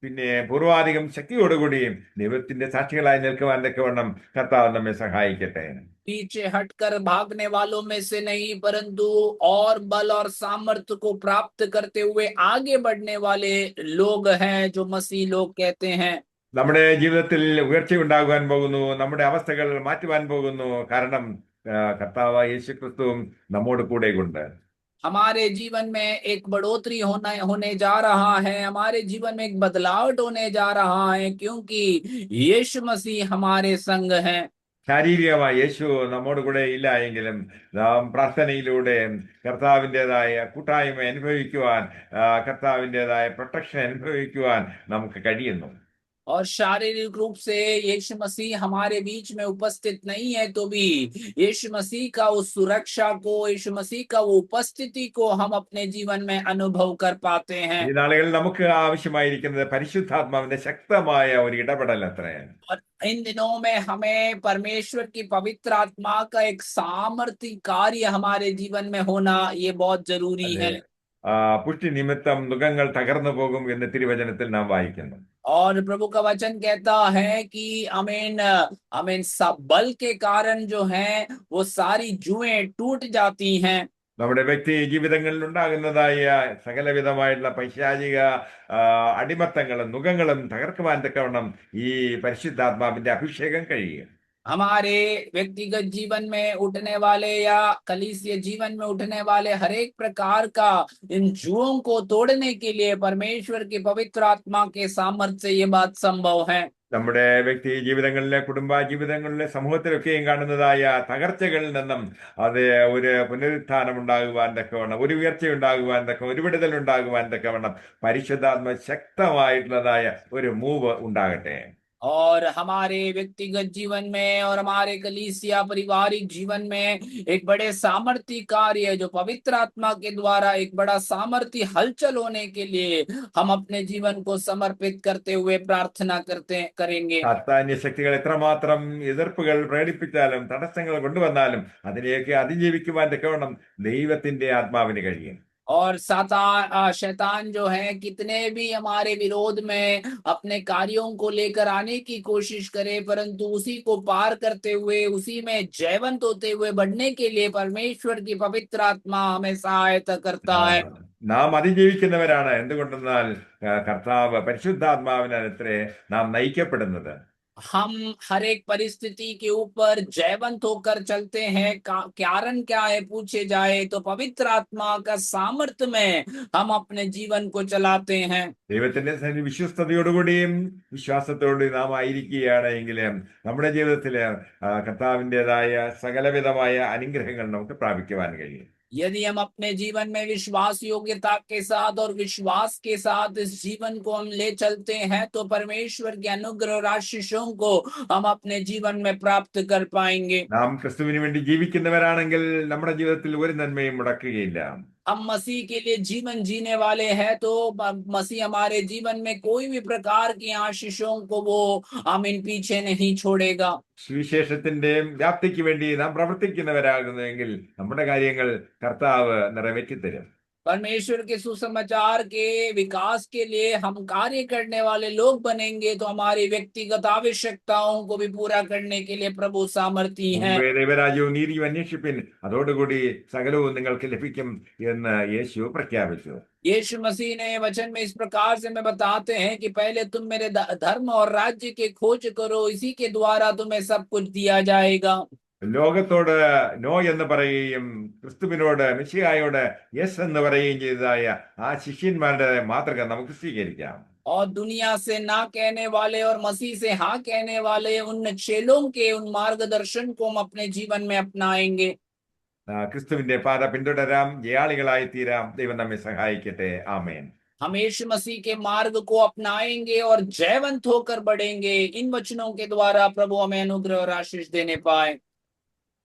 പിന്നെ പൂർവാധികം ശക്തിയോടുകൂടിയും ദൈവത്തിന്റെ സാക്ഷികളായി നിൽക്കുവാൻ തക്കവണ്ണം കർത്താവ് നമ്മെ സഹായിക്കട്ടെ. पीछे हटकर भागने वालों में से नहीं, परंतु और बल और सामर्थ्य को प्राप्त करते हुए आगे बढ़ने वाले लोग हैं, जो मसीह लोग कहते हैं। നമ്മുടെ ജീവിതത്തിൽ ഉയർച്ചയുണ്ടാകുവാൻ പോകുന്നു, നമ്മുടെ അവസ്ഥകൾ മാറ്റുവാൻ പോകുന്നു. കാരണം കർത്താവായ യേശുക്രിസ്തുവും നമ്മോട് കൂടെ ഉണ്ട്. हमारे जीवन में एक बढ़ोतरी होने जा रहा है, हमारे जीवन में एक बदलाव होने जा रहा है, क्योंकि यीशु मसीह हमारे संग हैं। ശാരീരികമായി യേശു നമ്മോട് കൂടെ ഇല്ല എങ്കിലും നാം പ്രാർത്ഥനയിലൂടെ കർത്താവിൻ്റെതായ കൂട്ടായ്മ അനുഭവിക്കുവാൻ, കർത്താവിൻ്റെതായ പ്രൊട്ടക്ഷൻ അനുഭവിക്കുവാൻ നമുക്ക് കഴിയുന്നു. और शारीरिक रूप से यीशु मसीह हमारे बीच में उपस्थित नहीं है, तो भी यीशु मसीह का उस सुरक्षा को, यीशु मसीह का वो उपस्थिति को हम अपने जीवन में अनुभव कर पाते हैं। ഈ നാളുകളിൽ നമുക്ക് ആവശ്യമായിരിക്കുന്നത് പരിശുദ്ധാത്മാവിന്റെ ശക്തമായ ഒരു ഇടപെടൽ അത്രയാണ്. और इन दिनों में हमें परमेश्वर की पवित्र आत्मा का एक सामर्थ्य कार्य हमारे जीवन में होना, ये बहुत जरूरी അതെ, है। പുഷ്ടി നിമിത്തം നുകങ്ങൾ തകർന്നു പോകും എന്ന് തിരുവചനത്തിൽ നാം വായിക്കുന്നു. और प्रभु का वचन कहता है कि अमीन, अमीन, सब बल के कारण जो है वो सारी जुएं टूट जाती हैं। നമ്മുടെ വ്യക്തി ജീവിതങ്ങളിൽ ഉണ്ടാകുന്നതായ സകലവിധമായിട്ടുള്ള പൈശാചിക അടിമത്തങ്ങളും നുകങ്ങളും തകർക്കുവാൻ തക്കവണ്ണം ഈ പരിശുദ്ധാത്മാവിന്റെ അഭിഷേകം കഴിയും. हमारे व्यक्तिगत जीवन में उठने वाले या कलीसिया जीवन में उठने वाले हर एक प्रकार का इन जुओं को तोड़ने के लिए परमेश्वर की पवित्र आत्मा के सामर्थ्य से ये बात संभव है। നമ്മുടെ വ്യക്തി ജീവിതങ്ങളിലെ, കുടുംബ ജീവിതങ്ങളിലെ, സമൂഹത്തിലൊക്കെയും കാണുന്നതായ തകർച്ചകളിൽ നിന്നും അത് ഒരു പുനരുത്ഥാനം ഉണ്ടാകുവാൻ തക്കവണ്ണം, ഒരു ഉയർച്ച ഉണ്ടാകുവാൻ തക്ക, ഒരു വിടുതൽ ഉണ്ടാകുവാൻ തക്കവണ്ണം പരിശുദ്ധാത്മ ശക്തമായിട്ടുള്ളതായ ഒരു മൂവ് ഉണ്ടാകട്ടെ. और हमारे व्यक्तिगत जीवन में और हमारे कलीसिया पारिवारिक जीवन में एक बड़े सामर्थ्य कार्य, जो पवित्र आत्मा के द्वारा एक बड़ा सामर्थ्य हलचल होने के लिए हम अपने जीवन को समर्पित करते हुए प्रार्थना करेंगे। സാത്താന്യ ശക്തികൾ എത്രമാത്രം എതിർപ്പുകൾ പ്രകടിപ്പിച്ചാലും തടസ്സങ്ങൾ കൊണ്ടുവന്നാലും അതിനെയൊക്കെ അതിജീവിക്കുവാൻ തക്കവണ്ണം ദൈവത്തിന്റെ ആത്മാവിന് കഴിയും. और शैतान जो है कितने भी हमारे विरोध में अपने कार्यों को लेकर आने की कोशिश करे, परंतु उसी को पार करते हुए, उसी में जयवंत होते हुए बढ़ने के लिए परमेश्वर की पवित्र आत्मा हमें सहायता करता है। നാം അതിജീവിക്കുന്നവരാണ്. എന്തുകൊണ്ടെന്നാൽ കർത്താവ് പരിശുദ്ധാത്മാവിനത്രേ നാം നയിക്കപ്പെടുന്നത്. हम हर एक परिस्थिति के ऊपर जयवंत होकर चलते हैं। कारण क्या है पूछे जाए तो पवित्र आत्मा का सामर्थ्य में हम अपने जीवन को चलाते हैं। ദൈവത്തിന്റെ വിശ്വസ്തയോടുകൂടിയും വിശ്വാസത്തോടുകൂടി നാം ആയിരിക്കുകയാണ് എങ്കിലും നമ്മുടെ ജീവിതത്തില് കർത്താവിൻ്റെതായ സകലവിധമായ അനുഗ്രഹങ്ങൾ നമുക്ക് പ്രാപിക്കുവാൻ കഴിയും. यदि हम अपने जीवन में विश्वास योग्यता के साथ और विश्वास के साथ इस जीवन को हम ले चलते हैं, तो परमेश्वर के अनुग्रह और आशीषों को हम अपने जीवन में प्राप्त कर पाएंगे। നാം ക്രിസ്തുവിന് വേണ്ടി ജീവിക്കുന്നവരാണെങ്കിൽ നമ്മുടെ ജീവിതത്തിൽ ഒരു നന്മയും മുടക്കുകയില്ല. हम मसीह के लिए जीवन जीने वाले हैं, तो मसीह हमारे जीवन में कोई भी प्रकार की आशीषों को वो आमीन पीछे नहीं छोड़ेगा। സുവിശേഷത്തിന്റെ വ്യാപ്തിക്ക് വേണ്ടി നാം പ്രവർത്തിക്കുന്നവരാകുന്നുവെങ്കിൽ നമ്മുടെ കാര്യങ്ങൾ കർത്താവ് നിറവേറ്റി തരും. परमेश्वर के सुसमाचार के विकास के लिए हम कार्य करने वाले लोग बनेंगे तो हमारी व्यक्तिगत आवश्यकताओं को भी पूरा करने के लिए प्रभु सामर्थी है। മുമ്പേ ദൈവരാജ്യവും നീതിയും അന്വേഷിപ്പിൻ, അതോടുകൂടി സകലവും നിങ്ങൾക്ക് ലഭിക്കും എന്ന് യേശു പ്രഖ്യാപിച്ചു. यीशु मसीह ने वचन में इस प्रकार से हमें बताते हैं कि पहले तुम मेरे धर्म और राज्य के खोज करो, इसी के द्वारा तुम्हें सब कुछ दिया जाएगा। ലോകത്തോട് നോ എന്ന് പറയുകയും ക്രിസ്തുവിനോട് മിശിഹായോട് യെസ് എന്ന് പറയുകയും ചെയ്തതായ ആ ശിഷ്യന്മാരുടെ മാതൃക നമുക്ക് സ്വീകരിക്കാം. और दुनिया से ना कहने वाले और मसीह से हाँ कहने वाले उन चेलों के उन मार्गदर्शन को हम अपने जीवन में अपनाएंगे। ക്രിസ്തുവിന്റെ പാത പിന്തുടരാം, ജയാളികളായി തീരാം. ദൈവം നമ്മെ സഹായിക്കട്ടെ. ആമേൻ. हम यीशु मसीह के मार्ग को अपनाएंगे और जयवंत होकर बढ़ेंगे। इन वचनों के द्वारा प्रभु हमें अनुग्रह और आशीष देने पाए।